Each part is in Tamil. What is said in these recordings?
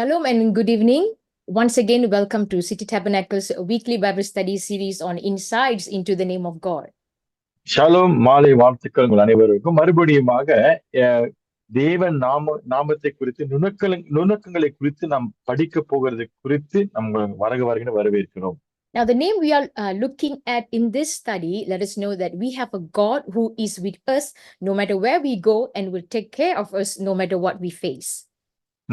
Shalom and good evening. Once again, welcome to City Tabernacle's weekly Bible study series on insights into the name of God. Shalom மாலை வாழ்த்துக்கள் உங்கள் அனைவருக்கும் மறுபடியுமாக தேவன் நாமத்தை குறித்து நுணுக்கங்களை குறித்து நாம் படிக்க போகிறது குறித்து நம்ம வருகிற வரவேற்கிறோம். Now, the name we are looking at in this study, let us know that we have a God who is with us no matter where we go and will take care of us no matter what we face.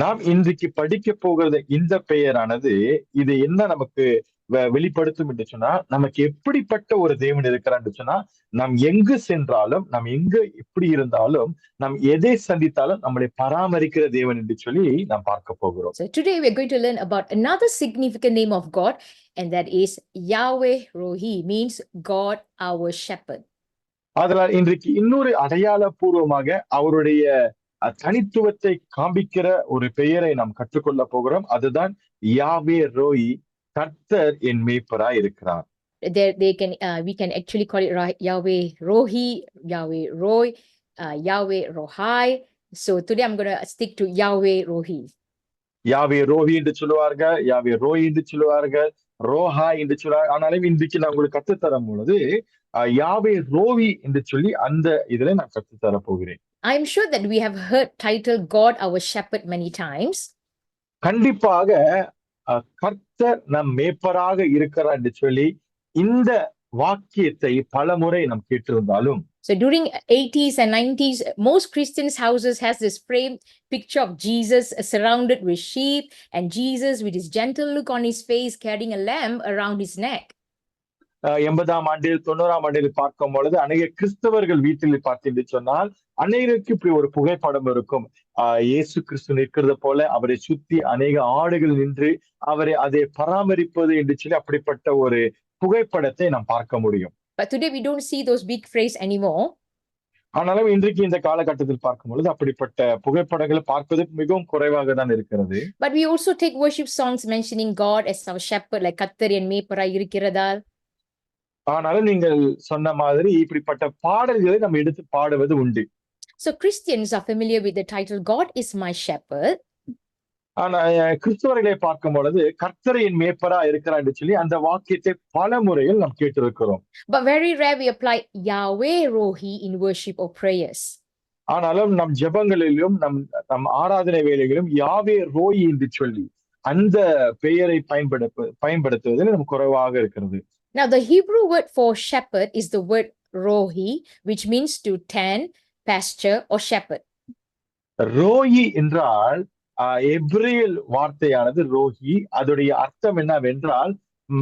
நாம் இன்றைக்கு படிக்க போகிறது இந்த பெயரானது இது என்ன நமக்கு வெளிப்படுத்தும் என்று சொன்னா, நமக்கு எப்படிப்பட்ட ஒரு தேவன் இருக்கிறான்னு சொன்னா, நாம் எங்கு சென்றாலும், நாம் எங்கு எப்படி இருந்தாலும், நாம் எதை சந்தித்தாலும் நம்மளை பராமரிக்கிற தேவன் என்று சொல்லி நாம் பார்க்க போகிறோம். So today we are going to learn about another significant name of God, and that is Yahweh Rohi, means God our shepherd. அதனால் இன்றைக்கு இன்னொரு அடையாளபூர்வமாக அவருடைய தனித்துவத்தை காண்பிக்கிற ஒரு பெயரை நாம் கற்றுக்கொள்ள போகிறோம். அதுதான் யாவே ரோயி, கர்த்தர் என் மேய்ப்பராய் இருக்கிறார். We can actually call it Yahweh Rohi, Yahweh Roy, Yahweh Rohai. So today I'm going to stick to Yahweh Rohi. யாவே ரோஹி என்று சொல்லுவார்கள், யாவே ரோய் என்று சொல்லுவார்கள், ரோஹா என்று சொல்லுவார்கள். ஆனாலும் இன்றைக்கு நான் உங்களுக்கு கற்றுத்தரும் பொழுது யாவே ரோவி என்று சொல்லி அந்த இதுல நான் கற்றுத்தர போகிறேன். I'm sure that we have heard title God our shepherd many times. கண்டிப்பாக கர்த்தர் நம் மேய்ப்பராக இருக்கிறார் என்று சொல்லி இந்த வாக்கியத்தை பலமுறை நாம் கேட்டிருந்தாலும், so during 80s and 90s, most Christians' houses has this framed picture of Jesus surrounded with sheep and Jesus with his gentle look on his face carrying a lamb around his neck. 80ஆம் ஆண்டில் 90ஆம் ஆண்டில் பார்க்கும் பொழுது அநேக கிறிஸ்தவர்கள் வீட்டில் பார்த்தீங்க சொன்னால் அநேகருக்கு இப்படி ஒரு புகைப்படம் இருக்கும். இயேசு கிறிஸ்து நிற்கிறது போல அவரை சுத்தி அநேக ஆடுகள் நின்று அவரை அதை பராமரிப்பது என்று சொல்லி அப்படிப்பட்ட ஒரு புகைப்படத்தை நாம் பார்க்க முடியும். But today we don't see those big phrase anymore. ஆனாலும் இன்றைக்கு இந்த காலகட்டத்தில் பார்க்கும் பொழுது அப்படிப்பட்ட புகைப்படங்களை பார்ப்பது மிகவும் குறைவாக தான் இருக்கிறது. But we also take worship songs mentioning God as our shepherd, like கர்த்தர் என் மேய்ப்பராய் இருக்கிறதால். ஆனாலும் நீங்கள் சொன்ன மாதிரி இப்படிப்பட்ட பாடல்களை நம்ம எடுத்து பாடுவது உண்டு. So Christians are familiar with the title God is my shepherd. ஆனா கிறிஸ்தவர்களை பார்க்கும் பொழுது கர்த்தர் என் மேய்ப்பரா இருக்கிறார் என்று சொல்லி அந்த வாக்கியத்தை பல முறையில் நாம் கேட்டிருக்கிறோம். But very rare we apply Yahweh Rohi in worship or prayers. ஆனாலும் நம் ஜெபங்களிலும் நம் ஆராதனை வேளைகளிலும் யாவே ரோயி என்று சொல்லி அந்த பெயரை பயன்படுத்துவதில் நமக்கு குறைவாக இருக்கிறது. Now the Hebrew word for shepherd is the word Rohi, which means to tend, pasture or shepherd. Roi என்றால் எபிரேல் வார்த்தையானது ரோஹி, அதோடைய அர்த்தம் என்னவென்றால்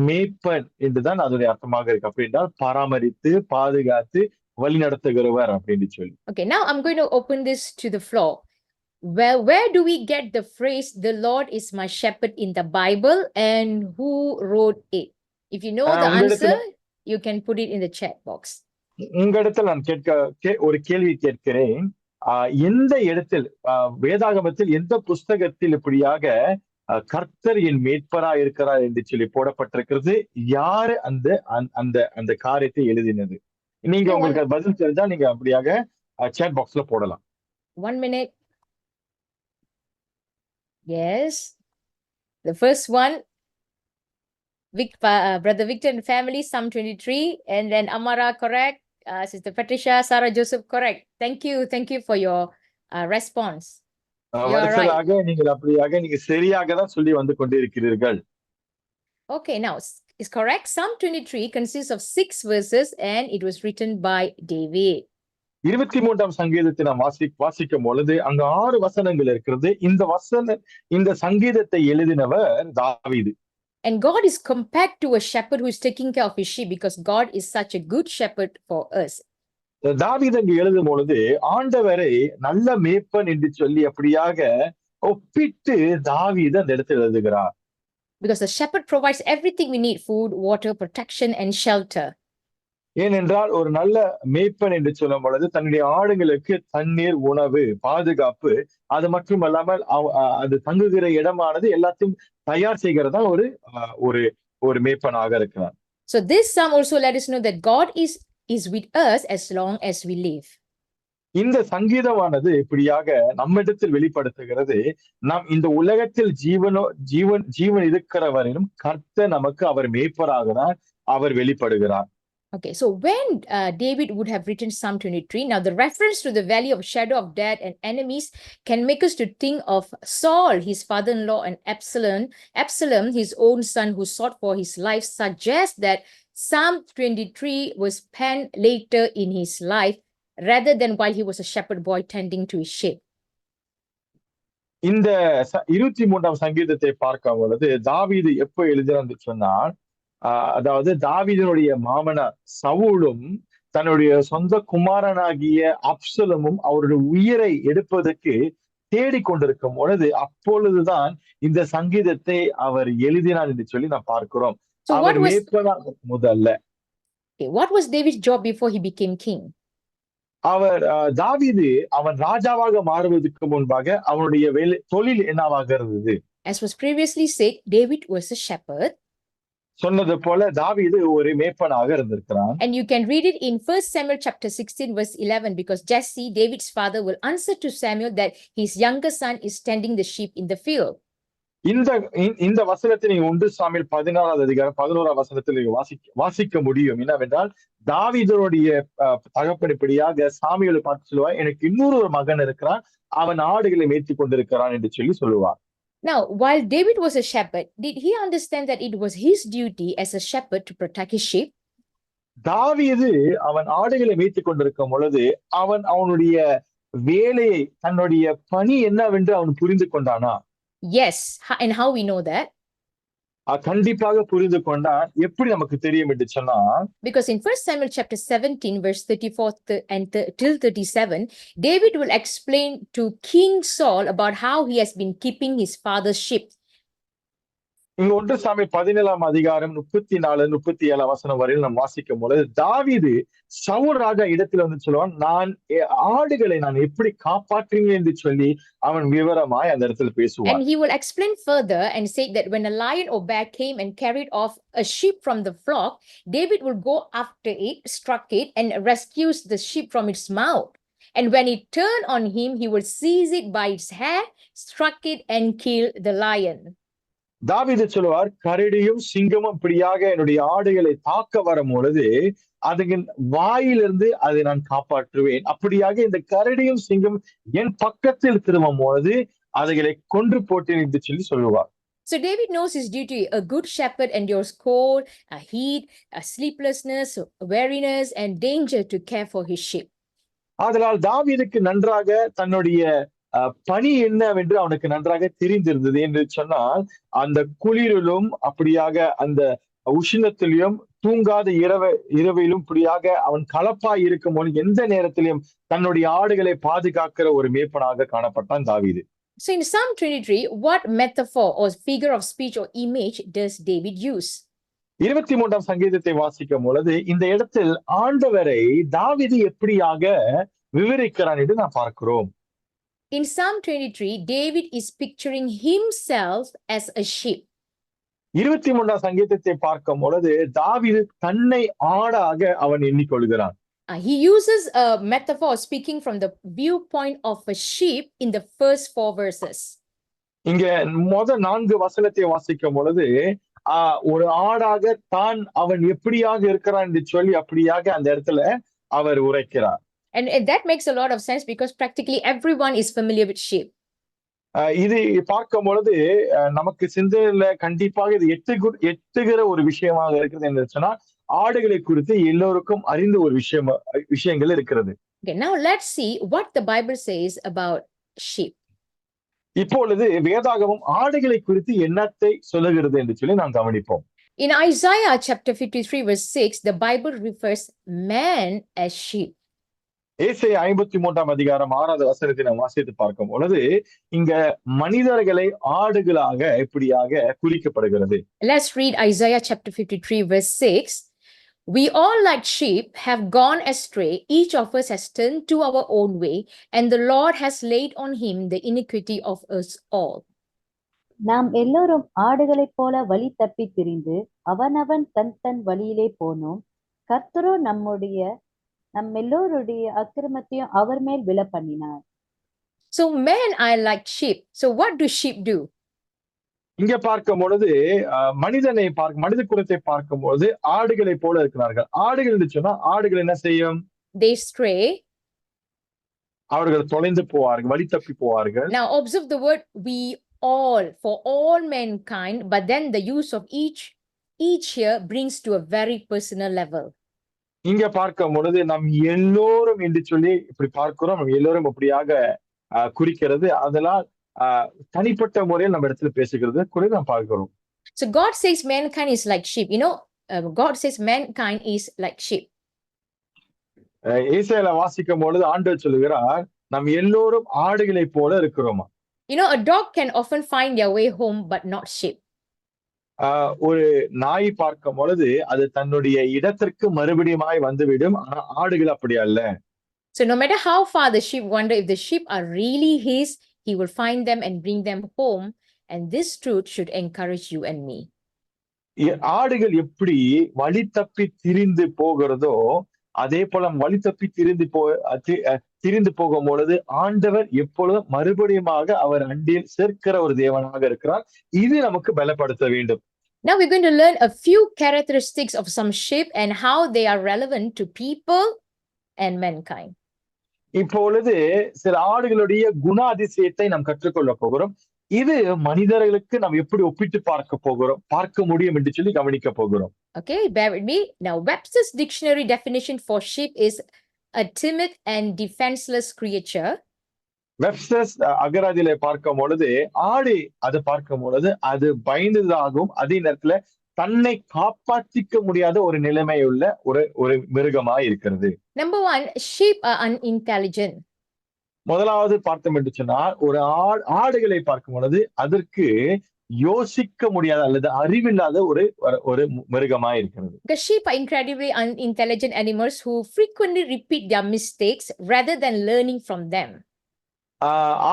மேய்ப்பன் என்றுதான் அதோடைய அர்த்தமாக இருக்கு. அப்படி என்றால் பராமரித்து பாதுகாத்து வழி நடத்துகிறவர் அப்படின்னு சொல்லி. Okay, now I'm going to open this to the floor. Well, where do we get the phrase the Lord is my shepherd in the Bible, and who wrote it? If you know the answer, you can put it in the chat box. உங்க இடத்துல நான் ஒரு கேள்வி கேட்கிறேன். எந்த இடத்தில் வேதாகமத்தில் எந்த புஸ்தகத்தில் இப்படியாக கர்த்தர் என் மேய்ப்பரா இருக்கிறார் என்று சொல்லி போடப்பட்டிருக்கிறது? யாரு அந்த காரியத்தை எழுதினது? நீங்க உங்களுக்கு பதில் தெரிஞ்சா நீங்க அப்படியாக சாட் பாக்ஸ்ல போடலாம். 1 minute. Yes, the first one, Brother Victor and family, Psalm 23, and then Amara, correct. Sister Patricia, Sarah Joseph, correct. Thank you for your response. நீங்க சரியாக தான் சொல்லி வந்து கொண்டிருக்கிறீர்கள். Okay, now is correct. Psalm 23 consists of 6 verses and it was written by David. 23ஆம் சங்கீதத்தை நாம் வாசிக்கும் பொழுது அங்க 6 வசனங்கள் இருக்கிறது. இந்த சங்கீதத்தை எழுதினவர் தாவீது. And God is compared to a shepherd who is taking care of his sheep because God is such a good shepherd for us. தாவீது அங்கு எழுதும் பொழுது ஆண்டவரை நல்ல மேய்ப்பன் என்று சொல்லி அப்படியாக ஒப்பிட்டு தாவீது அந்த இடத்தில் எழுதுகிறார். Because the shepherd provides everything we need: food, water, protection and shelter. ஏனென்றால் ஒரு நல்ல மேய்ப்பன் என்று சொல்லும் பொழுது தன்னுடைய ஆடுகளுக்கு தண்ணீர், உணவு, பாதுகாப்பு, அது மட்டுமல்லாமல் அது தங்குகிற இடமானது எல்லாத்தையும் தயார் செய்கிறதா ஒரு மேய்ப்பனாக இருக்கிறார். So this psalm also let us know that God is with us as long as we live. இந்த சங்கீதமானது இப்படியாக நம்மிடத்தில் வெளிப்படுத்துகிறது, நாம் இந்த உலகத்தில் ஜீவன் இருக்கிற வரையிலும் கர்த்தர் நமக்கு அவர் மேய்ப்பராகிறார், அவர் வெளிப்படுகிறார். Okay, so when David would have written Psalm 23, now the reference to the valley of shadow of death and enemies can make us to think of Saul, his father-in-law, and Absalom, his own son who sought for his life, suggests that Psalm 23 was penned later in his life rather than while he was a shepherd boy tending to his sheep. இந்த 23ஆம் சங்கீதத்தை பார்க்கும் பொழுது தாவீது எப்ப எழுதினான்னு சொன்னால், அதாவது தாவீதினுடைய மாமனார் சவுலும் தன்னுடைய சொந்த குமாரனாகிய அப்சலமும் அவருடைய உயிரை எடுப்பதற்கு தேடிக்கொண்டிருக்கும் பொழுது அப்பொழுதுதான் இந்த சங்கீதத்தை அவர் எழுதினார் என்று சொல்லி நாம் பார்க்கிறோம். அவர் மேய்ப்பனாக முதல்ல. What was David's job before he became king? அவர் தாவீது அவன் ராஜாவாக மாறுவதற்கு முன்பாக அவனுடைய தொழில் என்னவாக இருந்தது? As was previously said, David was a shepherd. சொன்னது போல தாவீது ஒரு மேய்ப்பனாக இருந்திருக்கிறான். And you can read it in 1 Samuel chapter 16 verse 11, because Jesse, David's father, will answer to Samuel that his younger son is tending the sheep in the field. இந்த வசனத்தை நீங்க 1 சாமுவேல் 16ஆவது அதிகாரம் 11ஆம் வசனத்தில் வாசிக்க முடியும். என்னவென்றால் தாவீதுடைய தகப்பனிப்படியாக சாமுவேலை பார்த்து சொல்லுவார், எனக்கு இன்னொரு ஒரு மகன் இருக்கிறான், அவன் ஆடுகளை மேய்த்து கொண்டிருக்கிறான் என்று சொல்லி சொல்லுவார். Now, while David was a shepherd, did he understand that it was his duty as a shepherd to protect his sheep? தாவீது அவன் ஆடுகளை மேய்த்துக் கொண்டிருக்கும் பொழுது அவனுடைய வேலையை, தன்னுடைய பணி என்னவென்று அவன் புரிந்து கொண்டானா? Yes, and how we know that? கண்டிப்பாக புரிந்து கொண்டான். எப்படி நமக்கு தெரியும் என்று சொன்னா, because in 1 Samuel chapter 17 verse 34 and till 37, David will explain to King Saul about how he has been keeping his father's sheep. இங்க 1 சாமுவேல் 17ஆம் அதிகாரம் 34 37 வசனம் வரையில் நாம் வாசிக்கும் பொழுது தாவீது சவுல் ராஜா இடத்துல வந்து சொல்லுவான், நான் ஆடுகளை நான் எப்படி காப்பாற்றுவேன் என்று சொல்லி அவன் விவரமாய் அந்த இடத்துல பேசுவான். And he will explain further and say that when a lion or bear came and carried off a sheep from the flock, David will go after it, struck it, and rescues the sheep from its mouth. And when it turned on him, he will seize it by its hair, struck it, and kill the lion. தாவீது சொல்லுவார், கரடியும் சிங்கமும் இப்படியாக என்னுடைய ஆடுகளை தாக்க வரும் பொழுது அதுக்கு வாயிலிருந்து அதை நான் காப்பாற்றுவேன். அப்படியாக இந்த கரடியும் சிங்கம் என் பக்கத்தில் திரும்பும் பொழுது அதைகளை கொன்று போட்டேன் என்று சொல்லி சொல்லுவார். So David knows his duty. A good shepherd endures cold, a heat, a sleeplessness, weariness, and danger to care for his sheep. அதனால் தாவீதுக்கு நன்றாக தன்னுடைய பணி என்னவென்று அவனுக்கு நன்றாக தெரிந்திருந்தது என்று சொன்னால், அந்த குளிரிலும் அப்படியாக அந்த உஷ்ணத்திலும் தூங்காத இரவிலும் இப்படியாக அவன் கலப்பாய் இருக்கும் போது எந்த நேரத்திலும் தன்னுடைய ஆடுகளை பாதுகாக்கிற ஒரு மேய்ப்பனாக காணப்பட்டான் தாவீது. So in Psalm 23, what metaphor or figure of speech or image does David use? 23ஆம் சங்கீதத்தை வாசிக்கும் பொழுது இந்த இடத்தில் ஆண்டவரை தாவீது எப்படியாக விவரிக்கிறான் என்று நாம் பார்க்கிறோம். In Psalm 23, David is picturing himself as a sheep. 23ஆம் சங்கீதத்தை பார்க்கும் பொழுது தாவீது தன்னை ஆடாக அவன் எண்ணிக்கொள்கிறான். He uses a metaphor speaking from the viewpoint of a sheep in the first 4 verses. இங்க முதல் 4 வசனத்தை வாசிக்கும் பொழுது ஒரு ஆடாக தான் அவன் எப்படியாக இருக்கிறான் என்று சொல்லி அப்படியாக அந்த இடத்துல அவர் உரைக்கிறார். And that makes a lot of sense because practically everyone is familiar with sheep. இது பார்க்கும் பொழுது நமக்கு சிந்தனையில கண்டிப்பாக இது எட்டுகிற ஒரு விஷயமாக இருக்கிறது என்று சொன்னா, ஆடுகளை குறித்து எல்லோருக்கும் அறிந்த ஒரு விஷயங்கள் இருக்கிறது. Okay, now let's see what the Bible says about sheep. இப்பொழுது வேதாகமம் ஆடுகளை குறித்து என்னத்தை சொல்லுகிறது என்று சொல்லி நாம் கவனிப்போம். In Isaiah chapter 53 verse 6, the Bible refers man as sheep. ஏசாயா 53ஆம் அதிகாரம் 6வது வசனத்தை நாம் வாசித்து பார்க்கும் பொழுது இங்க மனிதர்களை ஆடுகளாக இப்படியாக குறிக்கப்படுகிறது. Let's read Isaiah chapter 53 verse 6. We all like sheep have gone astray, each of us has turned to our own way, and the Lord has laid on him the iniquity of us all. நாம் எல்லோரும் ஆடுகளைப் போல வழி தப்பி திரிந்து அவனவன் தன் வழியிலே போனோம், கர்த்தரோ நம்முடைய நம் எல்லோருடைய அக்கிரமத்தையும் அவர் மேல் விழ பண்ணினார். So men are like sheep. So what do sheep do? இங்க பார்க்கும் பொழுது மனித குலத்தை பார்க்கும் பொழுது ஆடுகளை போல இருக்கிறார்கள். ஆடுகள் என்று சொன்னா ஆடுகள் என்ன செய்யும்? They stray. அவர்கள் தொலைந்து போவார்கள், வழி தப்பி போவார்கள். Now observe the word we all, for all mankind, but then the use of each here brings to a very personal level. இங்க பார்க்கும் பொழுது நம் எல்லோரும் என்று சொல்லி இப்படி பார்க்கிறோம். நம்ம எல்லோரும் அப்படியாக குறிக்கிறது. அதனால் தனிப்பட்ட முறையில் நம்ம இடத்துல பேசுகிறது கூட நாம் பார்க்கிறோம். So God says mankind is like sheep. You know, God says mankind is like sheep. ஏசாயால வாசிக்கும் பொழுது ஆண்டவர் சொல்லுகிறார், நாம் எல்லோரும் ஆடுகளை போல இருக்கிறோமா. You know, a dog can often find their way home, but not sheep. ஒரு நாய் பார்க்கும் பொழுது அது தன்னுடைய இடத்திற்கு மறுபடியுமாய் வந்துவிடும். ஆனா ஆடுகள் அப்படி அல்ல. So no matter how far the sheep wander, if the sheep are really his, he will find them and bring them home. And this truth should encourage you and me. ஆடுகள் எப்படி வழி தப்பி திரிந்து போகிறதோ அதே போல வழி தப்பி திரிந்து போகும் பொழுது ஆண்டவர் எப்பொழுதும் மறுபடியுமாக அவர் அண்டில் சேர்க்கிற ஒரு தேவனாக இருக்கிறார். இது நமக்கு பலப்படுத்த வேண்டும். Now we're going to learn a few characteristics of some sheep and how they are relevant to people and mankind. இப்பொழுது சில ஆடுகளுடைய குணாதிசயத்தை நாம் கற்றுக்கொள்ள போகிறோம். இது மனிதர்களுக்கு நாம் எப்படி ஒப்பிட்டு பார்க்க முடியும் என்று சொல்லி கவனிக்க போகிறோம். Okay, bear with me. Now Webster's dictionary definition for sheep is a timid and defenseless creature. Webster's அகராதியில பார்க்கும் பொழுது ஆடு அதை பார்க்கும் பொழுது அது பயந்ததாகவும் அதே நேரத்துல தன்னை காப்பாற்றிக்க முடியாத ஒரு நிலைமையுள்ள ஒரு மிருகமாய் இருக்கிறது. Number one, sheep are unintelligent. முதலாவது பார்த்தோம் என்று சொன்னால் ஒரு ஆடுகளை பார்க்கும் பொழுது அதற்கு யோசிக்க முடியாத அல்லது அறிவில்லாத ஒரு மிருகமாய் இருக்கிறது. The sheep are incredibly unintelligent animals who frequently repeat their mistakes rather than learning from them.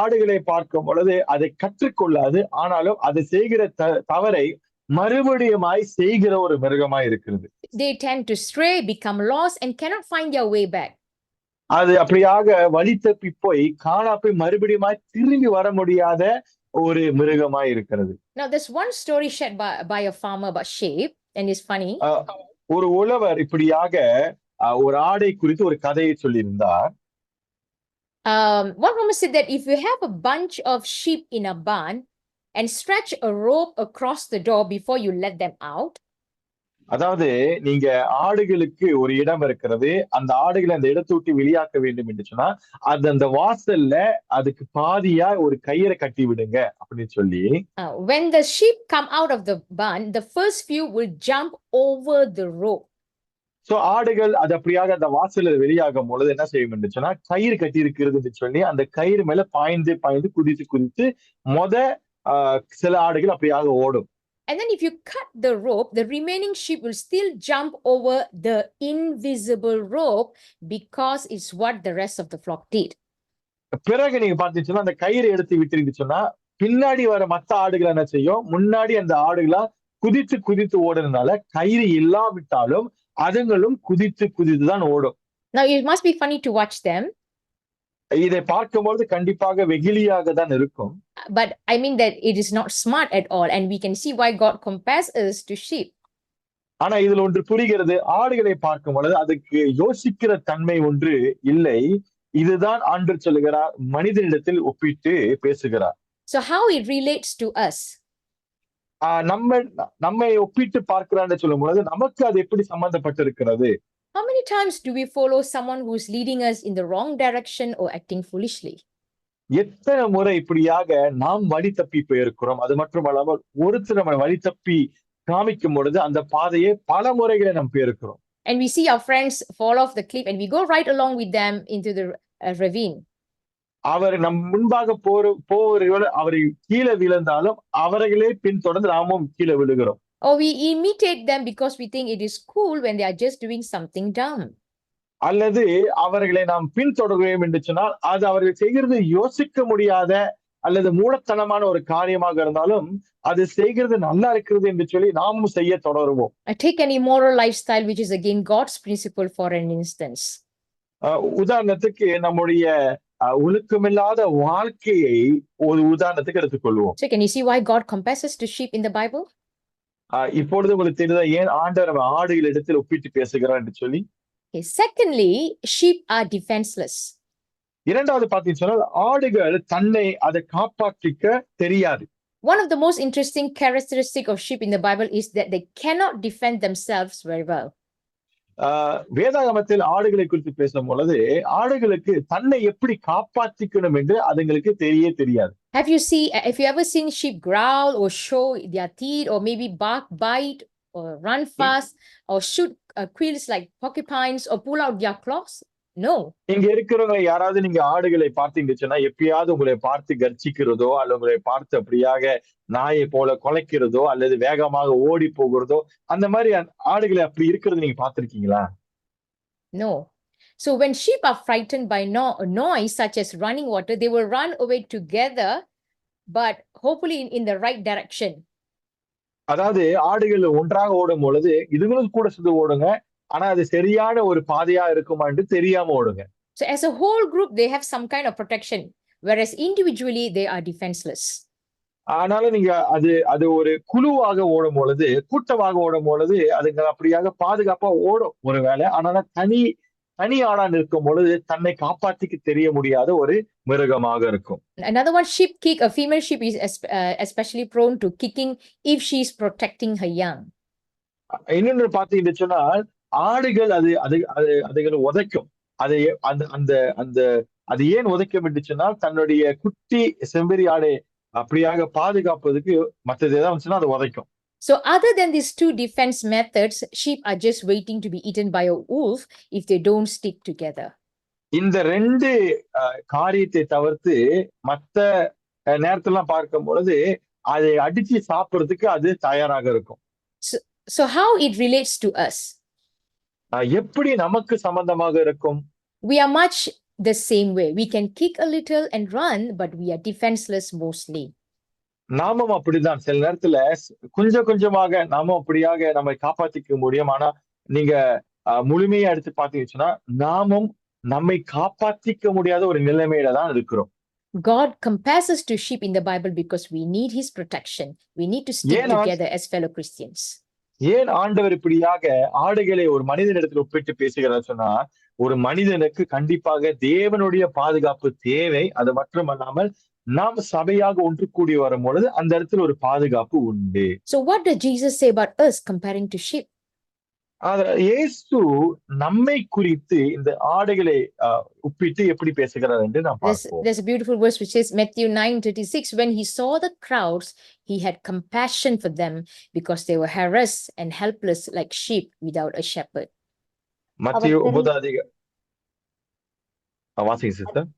ஆடுகளை பார்க்கும் பொழுது அதை கற்றுக்கொள்ளாது, ஆனாலும் அதை செய்கிற தவறை மறுபடியுமாய் செய்கிற ஒரு மிருகமாய் இருக்கிறது. They tend to stray, become lost and cannot find their way back. அது அப்படியாக வழி தப்பி போய் காணாப்பை மறுபடியுமாய் திரும்பி வர முடியாத ஒரு மிருகமாய் இருக்கிறது. Now there's one story shared by a farmer about sheep and it's funny. ஒரு உழவர் இப்படியாக ஒரு ஆடை குறித்து ஒரு கதையை சொல்லியிருந்தார். One farmer said that if you have a bunch of sheep in a barn and stretch a rope across the door before you let them out. அதாவது நீங்க ஆடுகளுக்கு ஒரு இடம் இருக்கிறது, அந்த ஆடுகளை அந்த இடத்தை விட்டு வெளியாக்க வேண்டும் என்று சொன்னா அது அந்த வாசல்ல அதுக்கு பாதியா ஒரு கயிறை கட்டி விடுங்க அப்படின்னு சொல்லி. When the sheep come out of the barn, the first few will jump over the rope. So ஆடுகள் அது அப்படியாக அந்த வாசல்ல வெளியாகும் பொழுது என்ன செய்யும் என்று சொன்னா கயிறு கட்டி இருக்கிறது என்று சொல்லி அந்த கயிறு மேல பாய்ந்து குதித்து சில ஆடுகள் அப்படியாக ஓடும். And then if you cut the rope, the remaining sheep will still jump over the invisible rope because it's what the rest of the flock did. பிறகு நீங்க பாத்தீங்கன்னா அந்த கயிறு எடுத்து விட்டுருந்து சொன்னா பின்னாடி வர மத்த ஆடுகள் என்ன செய்யும், முன்னாடி அந்த ஆடுகளா குதித்து ஓடுறதுனால கயிறு இல்லாவிட்டாலும் அதுங்களும் குதித்து தான் ஓடும். Now it must be funny to watch them. இதை பார்க்கும்போது கண்டிப்பாக வெகுளியாக தான் இருக்கும். But I mean that it is not smart at all and we can see why God compares us to sheep. ஆனா இதுல ஒன்று புரிகிறது, ஆடுகளை பார்க்கும் பொழுது அதுக்கு யோசிக்கிற தன்மை ஒன்று இல்லை. இதுதான் ஆண்டவர் சொல்லுகிறார், மனிதனிடத்தில் ஒப்பிட்டு பேசுகிறார். So how it relates to us? நம்மை ஒப்பிட்டு பார்க்கிறான்னு சொல்லும் பொழுது நமக்கு அது எப்படி சம்பந்தப்பட்டிருக்கிறது? How many times do we follow someone who is leading us in the wrong direction or acting foolishly? எத்தனை முறை இப்படியாக நாம் வழி தப்பி போயிருக்கிறோம். அது மட்டுமல்லாமல் ஒருத்தர் நம்ம வழி தப்பி காமிக்கும் பொழுது அந்த பாதையை பல முறைகளை நாம் போயிருக்கிறோம். And we see our friends fall off the cliff and we go right along with them into the ravine. அவர் நம் முன்பாக போவர்கள் அவரை கீழே விழுந்தாலும் அவர்களே பின்தொடர்ந்து நாமும் கீழே விழுகிறோம். Or we imitate them because we think it is cool when they are just doing something dumb. அல்லது அவர்களை நாம் பின்தொடர்வோம் என்று சொன்னால் அது அவர்கள் செய்கிறது யோசிக்க முடியாத அல்லது மூலத்தனமான ஒரு காரியமாக இருந்தாலும் அது செய்கிறது நல்லா இருக்கிறது என்று சொல்லி நாமும் செய்ய தொடருவோம். I take an immoral lifestyle which is again God's principle for an instance. உதாரணத்துக்கு நம்முடைய ஒழுக்கமில்லாத வாழ்க்கையை ஒரு உதாரணத்துக்கு எடுத்துக்கொள்வோம். So can you see why God compares us to sheep in the Bible? இப்பொழுது உங்களுக்கு தெரியுதா ஏன் ஆண்டவர் ஆடுகள் இடத்தில் ஒப்பிட்டு பேசுகிறார் என்று சொல்லி? Okay. Secondly, sheep are defenseless. இரண்டாவது பார்த்தீங்கன்னு சொன்னால் ஆடுகள் தன்னை அதை காப்பாற்றிக்க தெரியாது. One of the most interesting characteristic of sheep in the Bible is that they cannot defend themselves very well. வேதாகமத்தில் ஆடுகளை குறித்து பேசும் பொழுது ஆடுகளுக்கு தன்னை எப்படி காப்பாற்றிக்கணும் என்று அதுங்களுக்கு தெரியாது. Have you ever seen sheep growl or show their teeth or maybe bark, bite or run fast or shoot quills like porcupines or pull out their claws? No. இங்க இருக்கிறவங்க யாராவது நீங்க ஆடுகளை பார்த்தீங்கன்னா எப்பயாவது உங்களை பார்த்து கர்ச்சிக்கிறதோ அல்லது உங்களை பார்த்து அப்படியாக நாயை போல குலைக்கிறதோ அல்லது வேகமாக ஓடி போகிறதோ அந்த மாதிரி ஆடுகளை அப்படி இருக்கிறது நீங்க பார்த்திருக்கீங்களா? No. So when sheep are frightened by noise such as running water, they will run away together, but hopefully in the right direction. அதாவது ஆடுகள் ஒன்றாக ஓடும் பொழுது இதுங்களும் கூட சேர்ந்து ஓடுங்க, ஆனா அது சரியான ஒரு பாதையா இருக்குமா என்று தெரியாம ஓடுங்க. So as a whole group they have some kind of protection, whereas individually they are defenseless. ஆனால நீங்க அது ஒரு குழுவாக ஓடும் பொழுது கூட்டமாக ஓடும் பொழுது அதுங்க அப்படியாக பாதுகாப்பா ஓடும் ஒருவேளை, ஆனால தனி ஆடா நிற்கும் பொழுது தன்னை காப்பாற்றிக்க தெரிய முடியாத ஒரு மிருகமாக இருக்கும். Another one, sheep kick. A female sheep is especially prone to kicking if she is protecting her young. இன்னொன்று பார்த்தீங்கன்னு சொன்னால் ஆடுகள் அதுகளை உதைக்கும். அதை அது ஏன் உதைக்கும் என்று சொன்னால் தன்னுடைய குட்டி செம்பறி ஆடை அப்படியாக பாதுகாப்பதற்கு மற்றது ஏதாவது வந்துச்சுன்னா அதை உதைக்கும். So other than these two defense methods, sheep are just waiting to be eaten by a wolf if they don't stick together. இந்த ரெண்டு காரியத்தை தவிர்த்து மற்ற நேரத்தெல்லாம் பார்க்கும் பொழுது அதை அடிச்சு சாப்பிடுறதுக்கு அது தயாராக இருக்கும். So how it relates to us? எப்படி நமக்கு சம்பந்தமாக இருக்கும்? We are much the same way. We can kick a little and run, but we are defenseless mostly. நாமும் அப்படிதான். சில நேரத்துல கொஞ்சமாக நாமும் அப்படியாக நம்மை காப்பாற்றிக்க முடியும். ஆனா நீங்க முழுமையா எடுத்து பார்த்தீங்கன்னா நாமும் நம்மை காப்பாற்றிக்க முடியாத ஒரு நிலைமையில தான் இருக்கிறோம். God compares us to sheep in the Bible because we need his protection. We need to stick together as fellow Christians. ஏன் ஆண்டவர் இப்படியாக ஆடுகளை ஒரு மனிதனிடத்தில் ஒப்பிட்டு பேசுகிறார் சொன்னா ஒரு மனிதனுக்கு கண்டிப்பாக தேவனுடைய பாதுகாப்பு தேவை. அது மட்டுமல்லாமல் நாம் சபையாக ஒன்று கூடி வரும் பொழுது அந்த இடத்துல ஒரு பாதுகாப்பு உண்டு. So what does Jesus say about us comparing to sheep? இயேசு நம்மை குறித்து இந்த ஆடுகளை ஒப்பிட்டு எப்படி பேசுகிறார் என்று நாம் பார்ப்போம். There's a beautiful verse which says Matthew 9:36, when he saw the crowds he had compassion for them because they were harassed and helpless like sheep without a shepherd. மத்தேயு 9 வாசிங்க சிஸ்டர்.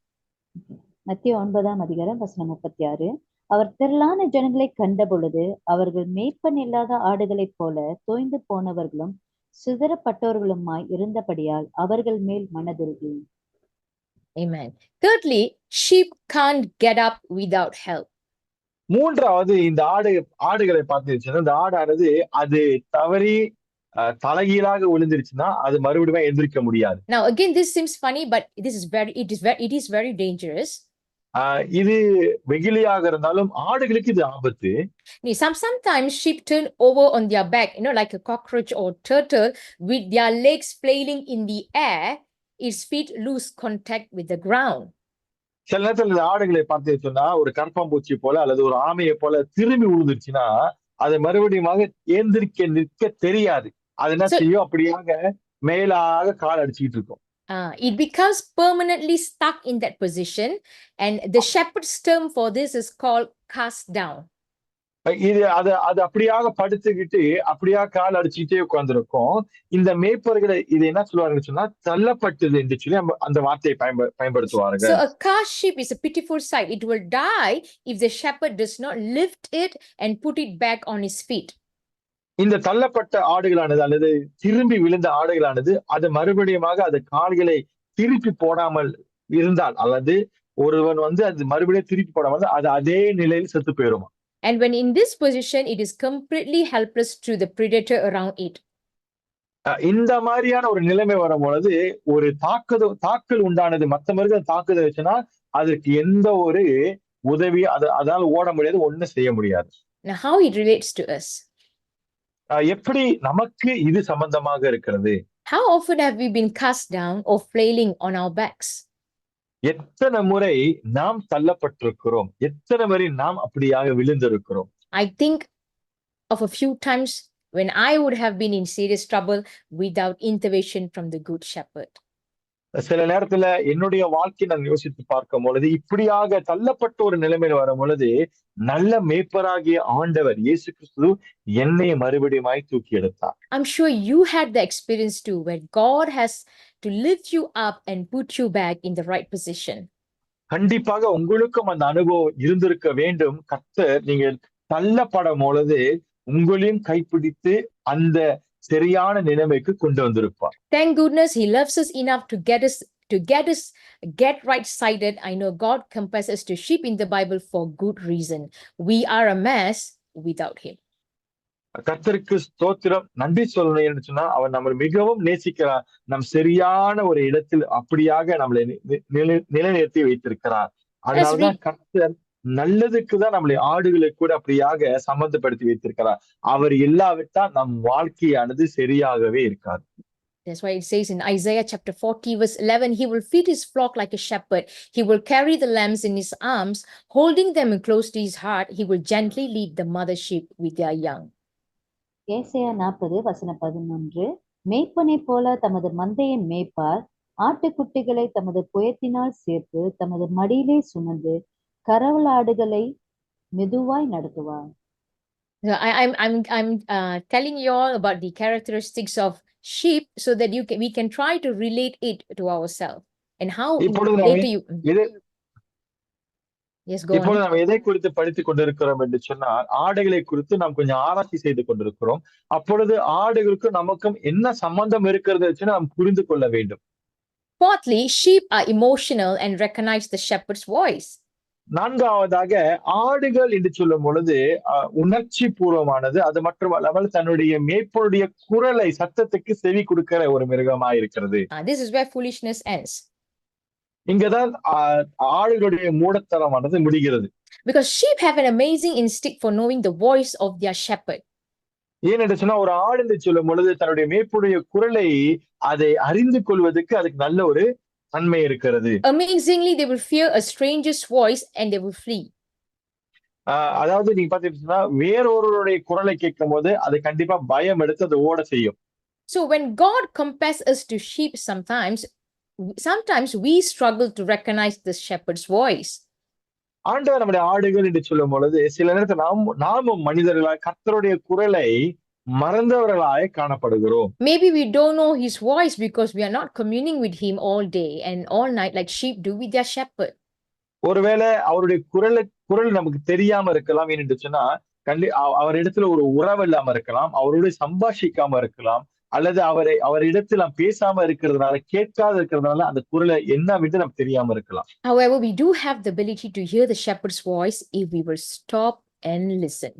மத்தேயு 9 வசனம் 36. அவர் திரளான ஜனங்களை கண்ட பொழுது அவர்கள் மேய்ப்பன் இல்லாத ஆடுகளைப் போல தோய்ந்து போனவர்களும் சிதறப்பட்டவர்களுமாய் இருந்தபடியால் அவர்கள் மேல் மனதுருகி. Amen. Thirdly, sheep can't get up without help. மூன்றாவது இந்த ஆடுகளை பார்த்தீங்கன்னா இந்த ஆடானது அது தவறி தலைகீழாக விழுந்துருச்சுன்னா அது மறுபடியும் எந்திரிக்க முடியாது. Now again this seems funny, but it is very dangerous. இது வெகுளியாக இருந்தாலும் ஆடுகளுக்கு இது ஆபத்து. Sometimes sheep turn over on their back, like a cockroach or turtle, with their legs flailing in the air, its feet lose contact with the ground. சில நேரத்தில் இந்த ஆடுகளை பார்த்து சொன்னா ஒரு கரப்பாம்பூச்சி போல அல்லது ஒரு ஆமையை போல திரும்பி விழுந்துருச்சுன்னா அது மறுபடியும் நிற்க தெரியாது. அது என்ன செய்யும், அப்படியாக மேலாக கால் அடிச்சுக்கிட்டு இருக்கும். It becomes permanently stuck in that position, and the shepherd's term for this is called cast down. அது அப்படியாக படுத்துக்கிட்டு அப்படியாக கால் அடிச்சுக்கிட்டே உட்கார்ந்துருக்கும். இந்த மேய்ப்பர்களை இது என்ன சொல்லுவாருன்னு சொன்னா தள்ளப்பட்டது என்று சொல்லி அந்த வார்த்தையை பயன்படுத்துவார்கள். So a cast sheep is a pitiful sight. It will die if the shepherd does not lift it and put it back on his feet. இந்த தள்ளப்பட்ட ஆடுகளானது அல்லது திரும்பி விழுந்த ஆடுகளானது அது மறுபடியும் அது கால்களை திருப்பி போடாமல் இருந்தால் அல்லது ஒருவன் அது மறுபடியும் திருப்பி போடாமல் அது அதே நிலையில் செத்து போயிடும். And when in this position, it is completely helpless to the predator around it. இந்த மாதிரியான ஒரு நிலைமை வரும் பொழுது ஒரு தாக்கல் உண்டானது, மத்த மிருகம் தாக்குதல் வச்சுன்னா அதுக்கு எந்த ஒரு உதவி அதால ஓட முடியாது, ஒண்ணும் செய்ய முடியாது. Now, how it relates to us? எப்படி நமக்கு இது சம்பந்தமாக இருக்கிறது? How often have we been cast down or flailing on our backs? எத்தனை முறை நாம் தள்ளப்பட்டிருக்கிறோம், எத்தனை முறை நாம் அப்படியாக விழுந்திருக்கிறோம். I think of a few times when I would have been in serious trouble without intervention from the Good Shepherd. சில நேரத்துல என்னுடைய வாழ்க்கை நான் யோசித்து பார்க்கும் பொழுது, இப்படியாக தள்ளப்பட்ட ஒரு நிலைமையில் வரும் பொழுது நல்ல மேய்ப்பராகிய ஆண்டவர் இயேசு கிறிஸ்து என்னை மறுபடியுமாய் தூக்கி எடுத்தார். I'm sure you had the experience too, where God has to lift you up and put you back in the right position. கண்டிப்பாக உங்களுக்கும் அந்த அனுபவம் இருந்திருக்க வேண்டும். கர்த்தர் நீங்கள் தள்ளப்படும் பொழுது உங்களையும் கைப்பிடித்து அந்த சரியான நிலைமைக்கு கொண்டு வந்திருப்பார். Thank goodness he loves us enough to get right sided. I know God compares us to sheep in the Bible for good reason. We are a mess without him. கர்த்தருக்கு ஸ்தோத்திரம். நன்றி சொல்லணும் என்று சொன்னா அவர் நம்மை மிகவும் நேசிக்கிறார். நம் சரியான ஒரு இடத்தில் அப்படியாக நம்மளை நிலைநிறுத்தி வைத்திருக்கிறார். அதனாலதான் கர்த்தர் நல்லதுக்கு தான் நம்மளை ஆடுகளை கூட அப்படியாக சம்பந்தப்படுத்தி வைத்திருக்கிறார். அவர் இல்லாவிட்டால் நம் வாழ்க்கையானது சரியாகவே இருக்காது. That's why it says in Isaiah chapter 40 verse 11, he will feed his flock like a shepherd. He will carry the lambs in his arms, holding them close to his heart. He will gently lead the mother sheep with their young. ஏசாயா 40 வசனம் 11, மேய்ப்பனை போல தமது மந்தையை மேய்ப்பார், ஆட்டுக்குட்டிகளை தமது புயத்தினால் சேர்த்து தமது மடியிலே சுமந்து கரவலாடுகளை மெதுவாய் நடத்துவார். I'm telling you all about the characteristics of sheep so that we can try to relate it to ourselves and how it relate to you. Yes, go on. இப்பொழுது நாம் எதை குறித்து படித்துக் கொண்டிருக்கிறோம் என்று சொன்னால், ஆடுகளை குறித்து நாம் கொஞ்சம் ஆராய்ச்சி செய்து கொண்டிருக்கிறோம். அப்பொழுது ஆடுகளுக்கும் நமக்கும் என்ன சம்பந்தம் இருக்கிறது வச்சு நாம் புரிந்து கொள்ள வேண்டும். Fourthly, sheep are emotional and recognize the shepherd's voice. நான்காவதாக, ஆடுகள் என்று சொல்லும் பொழுது உணர்ச்சி பூர்வமானது. அது மட்டுமல்லாமல் தன்னுடைய மேய்ப்பனுடைய குரலை, சத்தத்துக்கு செவி கொடுக்கிற ஒரு மிருகமாய் இருக்கிறது. This is where foolishness ends. இங்கதான் ஆடுகளுடைய மூடத்தனமானது முடிகிறது. Because sheep have an amazing instinct for knowing the voice of their shepherd. ஏனென்று சொன்னா, ஒரு ஆடு என்று சொல்லும் பொழுது தன்னுடைய மேய்ப்பனுடைய குரலை அதை அறிந்து கொள்வதற்கு அதுக்கு நல்ல ஒரு தன்மை இருக்கிறது. Amazingly, they will fear a stranger's voice and they will flee. அதாவது நீங்க பாத்தீங்கன்னா, வேறொருவருடைய குரலை கேட்கும் போது அது கண்டிப்பா பயம் எடுத்து அது ஓட செய்யும். So when God compares us to sheep, sometimes we struggle to recognize the shepherd's voice. ஆண்டவர் நம்முடைய ஆடுகள் என்று சொல்லும் பொழுது சில நேரத்தில் நாமும் மனிதர்களாய் கர்த்தருடைய குரலை மறந்தவர்களாய் காணப்படுகிறோம். Maybe we don't know his voice because we are not communing with him all day and all night like sheep do with their shepherd. ஒருவேளை அவருடைய குரல் நமக்கு தெரியாம இருக்கலாம். என்று சொன்னா அவரிடத்துல ஒரு உறவு இல்லாம இருக்கலாம், அவரோட சம்பாஷிக்காம இருக்கலாம், அல்லது அவரிடத்தில் நாம் பேசாம இருக்கிறதுனால, கேட்காத இருக்கிறதுனால அந்த குரலை என்னவென்று நமக்கு தெரியாம இருக்கலாம். However, we do have the ability to hear the shepherd's voice if we will stop and listen.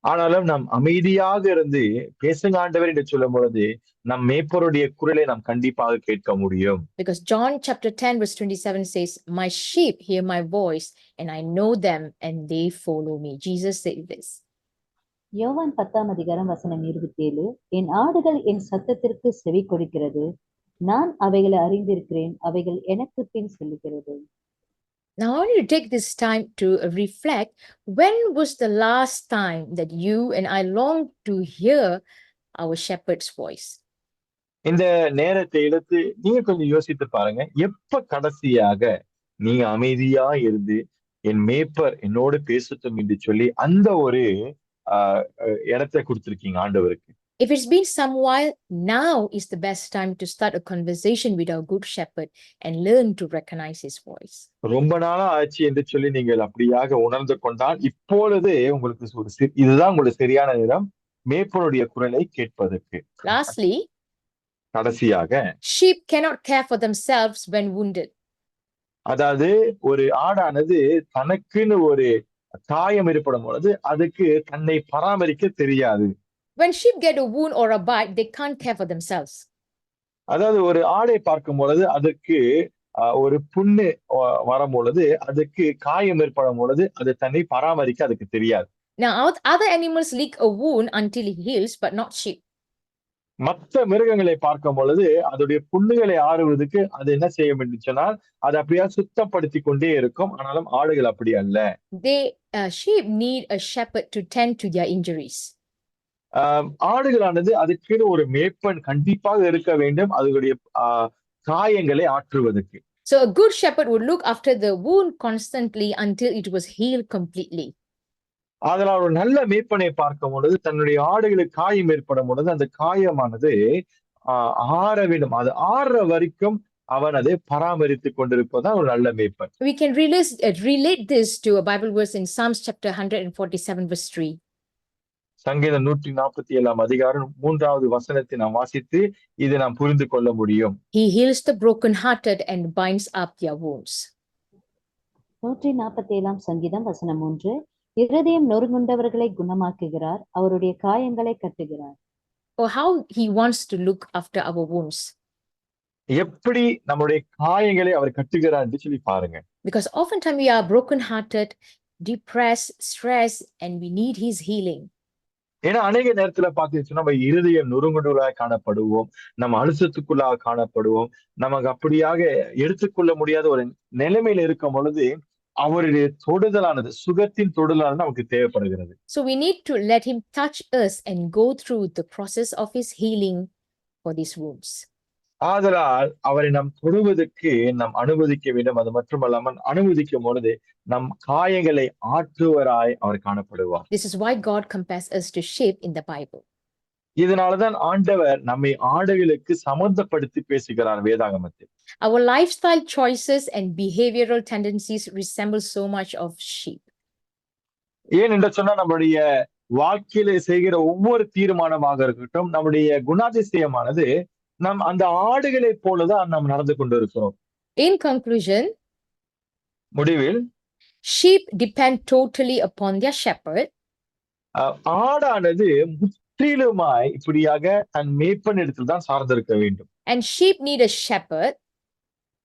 ஆனாலும் நாம் அமைதியாக இருந்து பேசுங்க ஆண்டவர் என்று சொல்லும் பொழுது நம் மேய்ப்பருடைய குரலை நாம் கண்டிப்பாக கேட்க முடியும். Because John chapter 10 verse 27 says, my sheep hear my voice and I know them and they follow me. Jesus said this. யோவான் 10 அதிகாரம் வசனம் 27, என் ஆடுகள் என் சத்தத்திற்கு செவி கொடுக்கிறது, நான் அவைகளை அறிந்திருக்கிறேன், அவைகள் எனக்கு பின் செல்லுகிறது. Now I want you to take this time to reflect, when was the last time that you and I longed to hear our shepherd's voice? இந்த நேரத்தை எடுத்து நீங்க கொஞ்சம் யோசித்து பாருங்க. எப்ப கடைசியாக நீங்க அமைதியா இருந்து என் மேய்ப்பர் என்னோடு பேசட்டும் என்று சொல்லி அந்த ஒரு இடத்தை கொடுத்திருக்கீங்க ஆண்டவருக்கு? If it's been some while, now is the best time to start a conversation with our good shepherd and learn to recognize his voice. ரொம்ப நாளா ஆச்சு என்று சொல்லி நீங்கள் அப்படியாக உணர்ந்து கொண்டால் இப்பொழுது உங்களுக்கு இதுதான் உங்களுடைய சரியான நேரம் மேய்ப்பனுடைய குரலை கேட்பதற்கு. Lastly, கடைசியாக, sheep cannot care for themselves when wounded. அதாவது ஒரு ஆடானது தனக்குன்னு ஒரு காயம் ஏற்படும் பொழுது அதுக்கு தன்னை பராமரிக்க தெரியாது. When sheep get a wound or a bite, they can't care for themselves. அதாவது ஒரு ஆடை பார்க்கும் பொழுது அதுக்கு ஒரு புண்ணு வரும் பொழுது, அதுக்கு காயம் ஏற்படும் பொழுது அது தன்னை பராமரிக்க அதுக்கு தெரியாது. Now, other animals lick a wound until it heals, but not sheep. மற்ற மிருகங்களை பார்க்கும் பொழுது அதோடைய புண்ணுகளை ஆறுவதற்கு அது என்ன செய்யும் என்று சொன்னால் அது அப்படியே சுத்தப்படுத்தி கொண்டே இருக்கும். ஆனாலும் ஆடுகள் அப்படி அல்ல. Sheep need a shepherd to tend to their injuries. ஆடுகளானது அதுக்கு ஒரு மேய்ப்பன் கண்டிப்பாக இருக்க வேண்டும் அதனுடைய காயங்களை ஆற்றுவதற்கு. So a good shepherd would look after the wound constantly until it was healed completely. அதனால் ஒரு நல்ல மேய்ப்பனை பார்க்கும் பொழுது தன்னுடைய ஆடுகளுக்கு காயம் ஏற்படும் பொழுது அந்த காயமானது ஆற வேண்டும். அது ஆற வரைக்கும் அவன் அதை பராமரித்துக் கொண்டிருப்பதுதான் ஒரு நல்ல மேய்ப்பன். We can relate this to a Bible verse in Psalms chapter 147 verse 3. சங்கீதம் 147 அதிகாரம் 3வது வசனத்தை நாம் வாசித்து இதை நாம் புரிந்து கொள்ள முடியும். He heals the broken-hearted and binds up their wounds. 147 சங்கீதம் வசனம் 3. இருதயம் நொறுங்குண்டவர்களை குணமாக்குகிறார், அவருடைய காயங்களை கட்டுகிறார். Or how he wants to look after our wounds. எப்படி நம்முடைய காயங்களை அவர் கட்டுகிறார் என்று சொல்லி பாருங்க. Because oftentimes we are broken-hearted, depressed, stressed, and we need his healing. ஏன்னா அநேக நேரத்துல பாத்தீங்கன்னா நம்ம இருதயம் நொறுங்குண்டவர்களாக காணப்படுவோம், நம்ம அழுத்தத்துக்குள்ளாக காணப்படுவோம், நமக்கு அப்படியாக எடுத்துக்கொள்ள முடியாத ஒரு நிலைமையில இருக்கும் பொழுது அவருடைய தொடுதலானது சுகத்தின் தொடுதலானது நமக்கு தேவைப்படுகிறது. So we need to let him touch us and go through the process of his healing for these wounds. ஆதலால் அவரை நாம் தொடுவதற்கு நாம் அனுமதிக்க வேண்டும். அது மட்டுமல்லாமல் அனுமதிக்கும் பொழுது நம் காயங்களை ஆற்றுவராய் அவர் காணப்படுவார். This is why God compares us to sheep in the Bible. இதனாலதான் ஆண்டவர் நம்மை ஆடுகளுக்கு சம்பந்தப்படுத்தி பேசுகிறார் வேதாகமத்தில். Our lifestyle choices and behavioral tendencies resemble so much of sheep. ஏன் என்று சொன்னா நம்முடைய வாழ்க்கையில செய்கிற ஒவ்வொரு தீர்மானமாக இருக்கட்டும், நம்முடைய குணாதிசயமானது நம் அந்த ஆடுகளை போலதான் நாம் நடந்து கொண்டிருக்கிறோம். In conclusion, முடிவில் sheep depend totally upon their shepherd. ஆடானது முற்றிலுமாய் இப்படியாக தன் மேய்ப்பன் இடத்தில் தான் சார்ந்திருக்க வேண்டும். And sheep need a shepherd.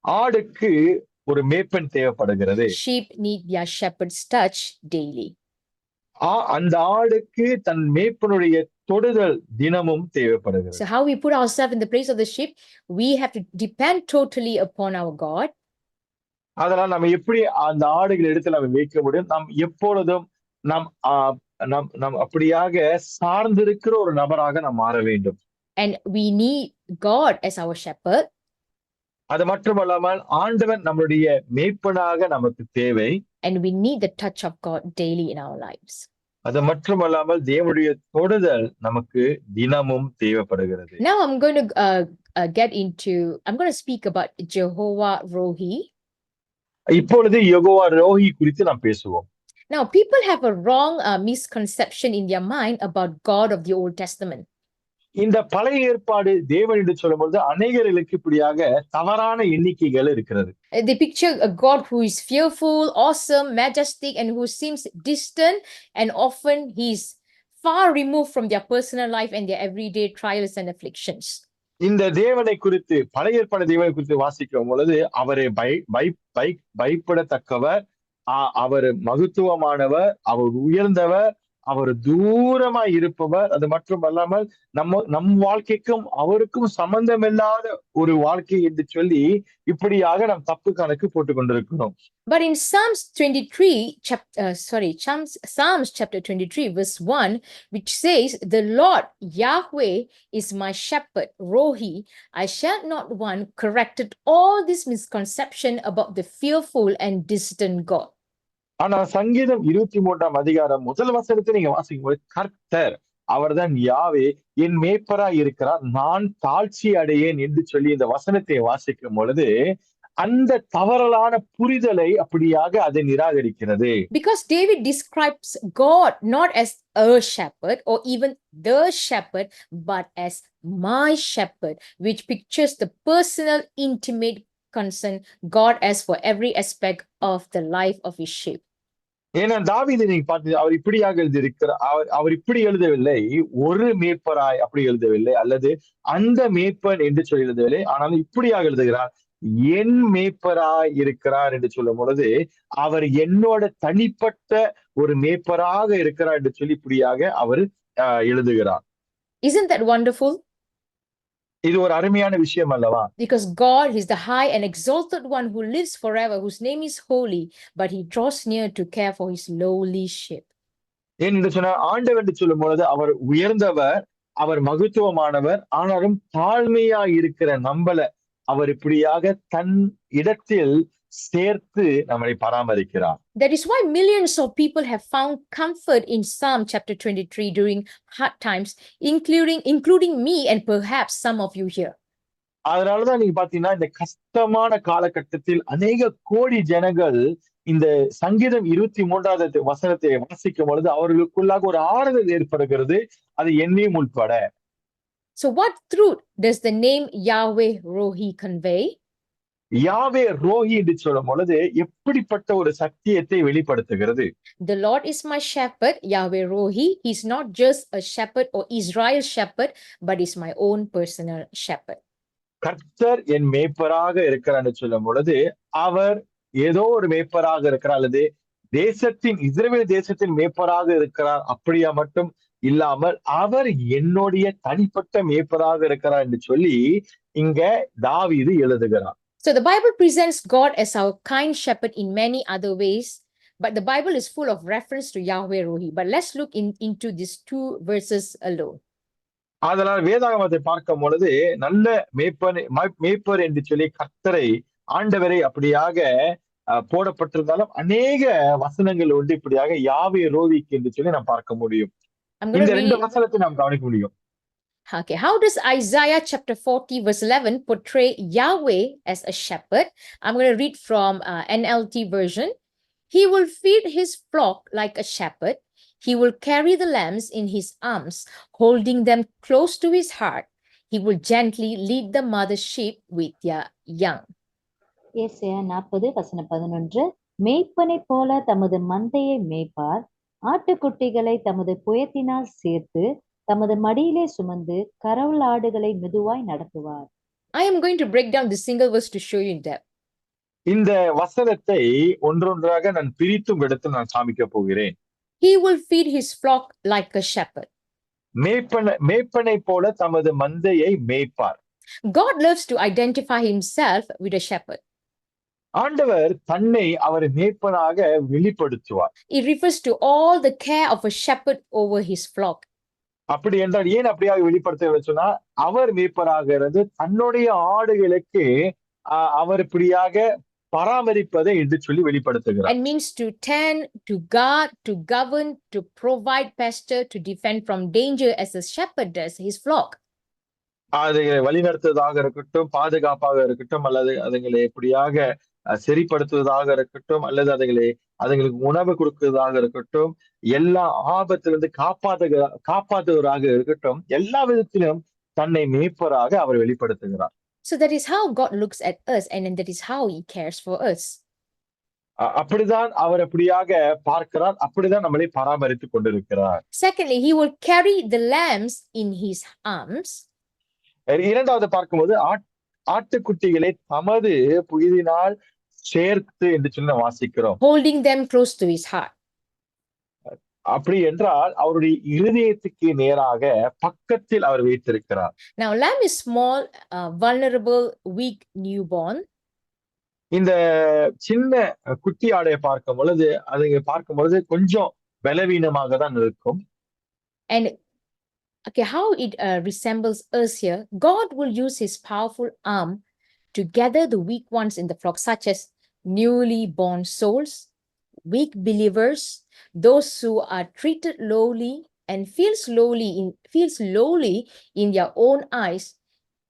ஆடுக்கு ஒரு மேய்ப்பன் தேவைப்படுகிறது. Sheep need their shepherd's touch daily. அந்த ஆடுக்கு தன் மேய்ப்பனுடைய தொடுதல் தினமும் தேவைப்படுகிறது. So how we put ourselves in the place of the sheep, we have to depend totally upon our God. அதனால் நம்ம எப்படி அந்த ஆடுகள் இடத்துல நம்ம வைக்க முடியும்? நாம் எப்பொழுதும் நம் அப்படியாக சார்ந்திருக்கிற ஒரு நபராக நாம் மாற வேண்டும். And we need God as our shepherd. அது மட்டுமல்லாமல் ஆண்டவன் நம்முடைய மேய்ப்பனாக நமக்கு தேவை. And we need the touch of God daily in our lives. அது மட்டுமல்லாமல் தேவனுடைய தொடுதல் நமக்கு தினமும் தேவைப்படுகிறது. Now I'm going to speak about Jehovah Rohi. இப்பொழுது யெகோவா ரோஹி குறித்து நாம் பேசுவோம். Now people have a wrong misconception in their mind about God of the Old Testament. இந்த பழைய ஏற்பாடு தேவன் என்று சொல்லும்போது அநேகர்களுக்கு இப்படியாக தவறான எண்ணிக்கைகள் இருக்கிறது. They picture a God who is fearful, awesome, majestic, and who seems distant, and often he's far removed from their personal life and their everyday trials and afflictions. இந்த தேவனை குறித்து பழைய ஏற்பாடு தேவனை குறித்து வாசிக்கும் பொழுது அவரை பயப்படத்தக்கவர், அவர் மகத்துவமானவர், அவர் உயர்ந்தவர், அவர் தூரமாய் இருப்பவர். அது மட்டுமல்லாமல் நம் வாழ்க்கைக்கும் அவருக்கும் சம்பந்தமில்லாத ஒரு வாழ்க்கை என்று சொல்லி இப்படியாக நாம் தப்பு கணக்கு போட்டுக் கொண்டிருக்கிறோம். But in Psalms chapter 23 verse 1, which says, "The Lord Yahweh is my shepherd, Rohi, I shall not want," corrected all this misconception about the fearful and distant God. ஆனா சங்கீதம் 23ஆம் அதிகாரம் முதல் வசனத்தை நீங்க வாசிக்கும் போது கர்த்தர் அவர்தான் யாவே என் மேய்ப்பராய் இருக்கிறார், நான் தாழ்ச்சி அடையேன் என்று சொல்லி இந்த வசனத்தை வாசிக்கும் பொழுது அந்த தவறலான புரிதலை அப்படியாக அதை நிராகரிக்கிறது. Because David describes God not as a shepherd or even the shepherd, but as my shepherd, which pictures the personal, intimate concern God has for every aspect of the life of his sheep. ஏன்னா தாவீது நீங்க பாத்தீங்க, அவர் இப்படியாக எழுதியிருக்கிறார். அவர் இப்படி எழுதவில்லை. ஒரு மேய்ப்பராய் அப்படி எழுதவில்லை, அல்லது அந்த மேய்ப்பன் என்று சொல்லி எழுதவில்லை. ஆனாலும் இப்படியாக எழுதுகிறார். என் மேய்ப்பராய் இருக்கிறார் என்று சொல்லும் பொழுது, அவர் என்னோட தனிப்பட்ட ஒரு மேய்ப்பராக இருக்கிறார் என்று சொல்லி இப்படியாக அவர் எழுதுகிறார். Isn't that wonderful? இது ஒரு அருமையான விஷயம் அல்லவா? Because God is the high and exalted one who lives forever, whose name is holy, but he draws near to care for his lowly sheep. என்று சொன்னா, ஆண்டவர் என்று சொல்லும் பொழுது அவர் உயர்ந்தவர், அவர் மகத்துவமானவர். ஆனாலும் தாழ்மையா இருக்கிற நம்மள அவர் இப்படியாக தன் இடத்தில் சேர்த்து நம்மை பராமரிக்கிறார். That is why millions of people have found comfort in Psalm chapter 23 during hard times, including me and perhaps some of you here. அதனாலதான் நீங்க பாத்தீங்கன்னா, இந்த கஷ்டமான காலகட்டத்தில் அநேக கோடி ஜனங்கள் இந்த சங்கீதம் 23வது வசனத்தை வாசிக்கும் பொழுது அவர்களுக்குள்ளாக ஒரு ஆறுதல் ஏற்படுகிறது. அது என்னையும் உட்பட. So what truth does the name Yahweh Rohi convey? யாவே ரோஹி என்று சொல்லும் பொழுது எப்படிப்பட்ட ஒரு சத்தியத்தை வெளிப்படுத்துகிறது? The Lord is my shepherd, Yahweh Rohi. He's not just a shepherd or Israel's shepherd, but is my own personal shepherd. கர்த்தர் என் மேய்ப்பராக இருக்கிறார் என்று சொல்லும் பொழுது அவர் ஏதோ ஒரு மேய்ப்பராக இருக்கிறார், அல்லது இஸ்ரவேல் தேசத்தின் மேய்ப்பராக இருக்கிறார் அப்படியா மட்டும் இல்லாமல் அவர் என்னுடைய தனிப்பட்ட மேய்ப்பராக இருக்கிறார் என்று சொல்லி இங்க தாவீது எழுதுகிறார். So the Bible presents God as our kind shepherd in many other ways, but the Bible is full of reference to Yahweh Rohi. But let's look into these two verses alone. அதனால் வேதாகமத்தை பார்க்கும் பொழுது நல்ல மேய்ப்பர் என்று சொல்லி கர்த்தரை, ஆண்டவரை அப்படியாக போடப்பட்டிருந்தாலும் அநேக வசனங்கள் உண்டு இப்படியாக யாவே ரோவிக்கு என்று சொல்லி நாம் பார்க்க முடியும். இந்த ரெண்டு வசனத்தை நாம் கவனிக்க முடியும். Okay, how does Isaiah chapter 40 verse 11 portray Yahweh as a shepherd? I'm going to read from NLT version. He will feed his flock like a shepherd. He will carry the lambs in his arms, holding them close to his heart. He will gently lead the mother sheep with their young. ஏசாயா 40 வசனம் 11. மேய்ப்பனை போல தமது மந்தையை மேய்ப்பார், ஆட்டுக்குட்டிகளை தமது புயத்தினால் சேர்த்து தமது மடியிலே சுமந்து கரவல் ஆடுகளை மெதுவாய் நடத்துவார். I am going to break down the single verse to show you in depth. இந்த வசனத்தை ஒன்றொன்றாக நான் பிரித்தும் எடுத்து நான் காமிக்க போகிறேன். He will feed his flock like a shepherd. மேய்ப்பனை போல தமது மந்தையை மேய்ப்பார். God loves to identify himself with a shepherd. ஆண்டவர் தன்னை அவர் மேய்ப்பனாக வெளிப்படுத்துவார். It refers to all the care of a shepherd over his flock. அப்படி என்றால் ஏன் அப்படியாக வெளிப்படுத்த சொன்னா, அவர் மேய்ப்பராக இருந்து தன்னுடைய ஆடுகளுக்கு அவர் இப்படியாக பராமரிப்பதை என்று சொல்லி வெளிப்படுத்துகிறார். And means to tend, to guard, to govern, to provide pasture, to defend from danger as a shepherd does his flock. அதை வழிநடத்துவதாக இருக்கட்டும், பாதுகாப்பாக இருக்கட்டும், அல்லது அதுங்களை எப்படியாக சரிப்படுத்துவதாக இருக்கட்டும், அல்லது அதுங்களுக்கு உணவு கொடுக்கிறதாக இருக்கட்டும், எல்லா ஆபத்திலிருந்து காப்பாற்றுவதாக இருக்கட்டும், எல்லா விதத்திலும் தன்னை மேய்ப்பராக அவர் வெளிப்படுத்துகிறார். So that is how God looks at us, and that is how he cares for us. அப்படிதான் அவர் அப்படியாக பார்க்கிறார், அப்படிதான் நம்மளை பராமரித்துக் கொண்டிருக்கிறார். Secondly, he will carry the lambs in his arms. இரண்டாவது பார்க்கும்போது ஆட்டுக்குட்டிகளை தமது புயதினால் சேர்த்து என்று சொல்லி வாசிக்கிறோம். Holding them close to his heart. அப்படி என்றால் அவருடைய இருதயத்துக்கு நேராக பக்கத்தில் அவர் வைத்திருக்கிறார். Now lamb is small, vulnerable, weak newborn. இந்த சின்ன குட்டி ஆடையை பார்க்கும் பொழுது கொஞ்சம் பலவீனமாக தான் இருக்கும். And okay, how it resembles us here, God will use his powerful arm to gather the weak ones in the flock, such as newly born souls, weak believers, those who are treated lowly and feels lowly in their own eyes,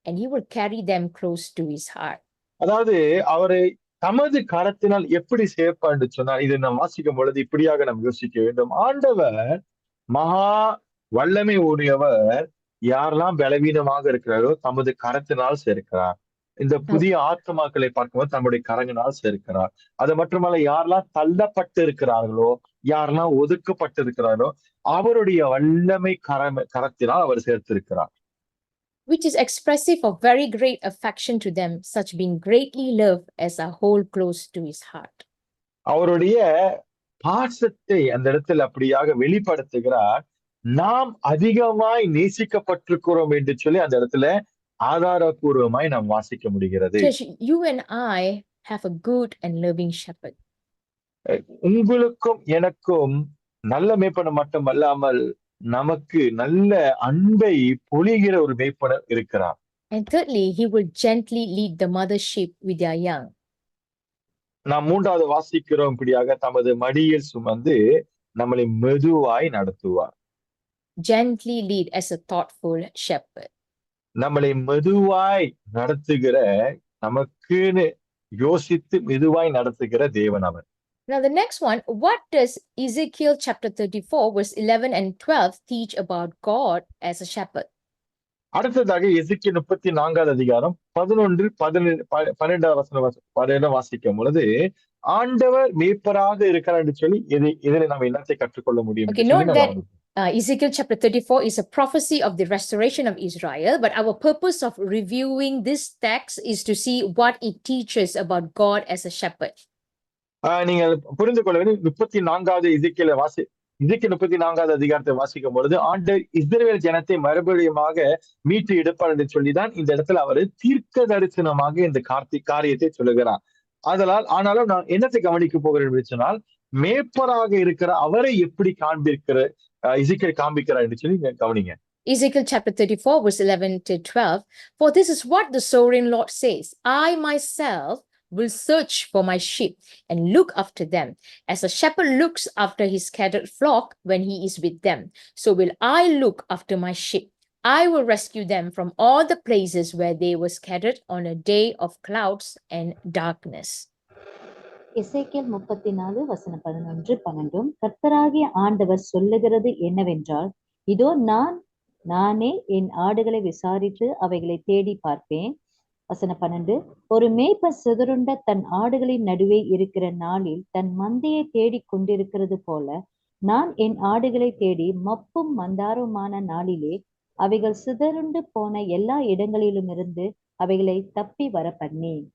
and he will carry them close to his heart. அதாவது அவரை தமது கரத்தினால் எப்படி சேர்ப்பார் என்று சொன்னார். இதை நாம் வாசிக்கும் பொழுது இப்படியாக நாம் யோசிக்க வேண்டும். ஆண்டவர் மகா வல்லமை உடையவர், யாரெல்லாம் பலவீனமாக இருக்கிறாரோ தமது கரத்தினால் சேர்க்கிறார். இந்த புதிய ஆத்மாக்களை பார்க்கும்போது தம்முடைய கரங்களால் சேர்க்கிறார். அது மட்டுமல்ல, யாரெல்லாம் தள்ளப்பட்டு இருக்கிறார்களோ, யாரெல்லாம் ஒதுக்கப்பட்டிருக்கிறாரோ அவருடைய வல்லமை கரத்தினால் அவர் சேர்த்திருக்கிறார். Which is expressive of very great affection to them, such being greatly loved as a whole close to his heart. அவருடைய பாசத்தை அந்த இடத்தில் அப்படியாக வெளிப்படுத்துகிறார். நாம் அதிகமாய் நேசிக்கப்பட்டிருக்கிறோம் என்று சொல்லி அந்த இடத்துல ஆதாரபூர்வமாய் நாம் வாசிக்க முடிகிறது. Church, you and I have a good and loving shepherd. உங்களுக்கும் எனக்கும் நல்ல மேய்ப்பன் மட்டுமல்லாமல் நமக்கு நல்ல அன்பை பொழிகிற ஒரு மேய்ப்பனர் இருக்கிறார். And thirdly, he will gently lead the mother sheep with their young. நாம் மூன்றாவது வாசிக்கிறோம், இப்படியாக தமது மடியில் சுமந்து நம்மளை மெதுவாய் நடத்துவார். Gently lead as a thoughtful shepherd. நம்மளை மெதுவாய் நடத்துகிற, நமக்குன்னு யோசித்து மெதுவாய் நடத்துகிற தேவன் அவர். Now the next one, what does Ezekiel chapter 34 verse 11 and 12 teach about God as a shepherd? அடுத்ததாக எசேக்கியேல் 34 அதிகாரம் 11, 12 வாசிக்கும் பொழுது ஆண்டவர் மேய்ப்பராக இருக்கிறார் என்று சொல்லி இதில் நாம் என்னத்தை கற்றுக்கொள்ள முடியும்? Okay, note that Ezekiel chapter 34 is a prophecy of the restoration of Israel, but our purpose of reviewing this text is to see what it teaches about God as a shepherd. நீங்கள் புரிந்து கொள்ள வேண்டும். 34வது எசேக்கியேல் 34வது அதிகாரத்தை வாசிக்கும் பொழுது ஆண்டவர் இஸ்ரவேல் ஜனத்தை மறுபடியுமாக மீட்டு எடுப்பார் என்று சொல்லிதான் இந்த இடத்துல அவர் தீர்க்க தரிசனமாக இந்த காரியத்தை சொல்லுகிறார். ஆனாலும் நான் என்னத்தை கவனிக்க போகிறேன் என்று சொன்னால், மேய்ப்பராக இருக்கிற அவரை எப்படி எசேக்கியேல் காண்பிக்கிறார் என்று சொல்லி கவனிங்க. Ezekiel chapter 34 verse 11 to 12, for this is what the sovereign Lord says, I myself will search for my sheep and look after them, as a shepherd looks after his scattered flock when he is with them. So will I look after my sheep. I will rescue them from all the places where they were scattered on a day of clouds and darkness. எசேக்கியேல் 34 வசனம் 11, 12. கர்த்தராகிய ஆண்டவர் சொல்லுகிறது என்னவென்றால், இதோ நானே என் ஆடுகளை விசாரித்து அவைகளை தேடி பார்ப்பேன். வசனம் 12. ஒரு மேய்ப்பன் சிதறுண்ட தன் ஆடுகளின் நடுவே இருக்கிற நாளில் தன் மந்தையை தேடிக் கொண்டிருக்கிறது போல, நான் என் ஆடுகளை தேடி மப்பும் மந்தாரமான நாளிலே அவைகள் சிதறுண்டு போன எல்லா இடங்களிலும் இருந்து அவைகளை தப்பி வர பண்ணேன்.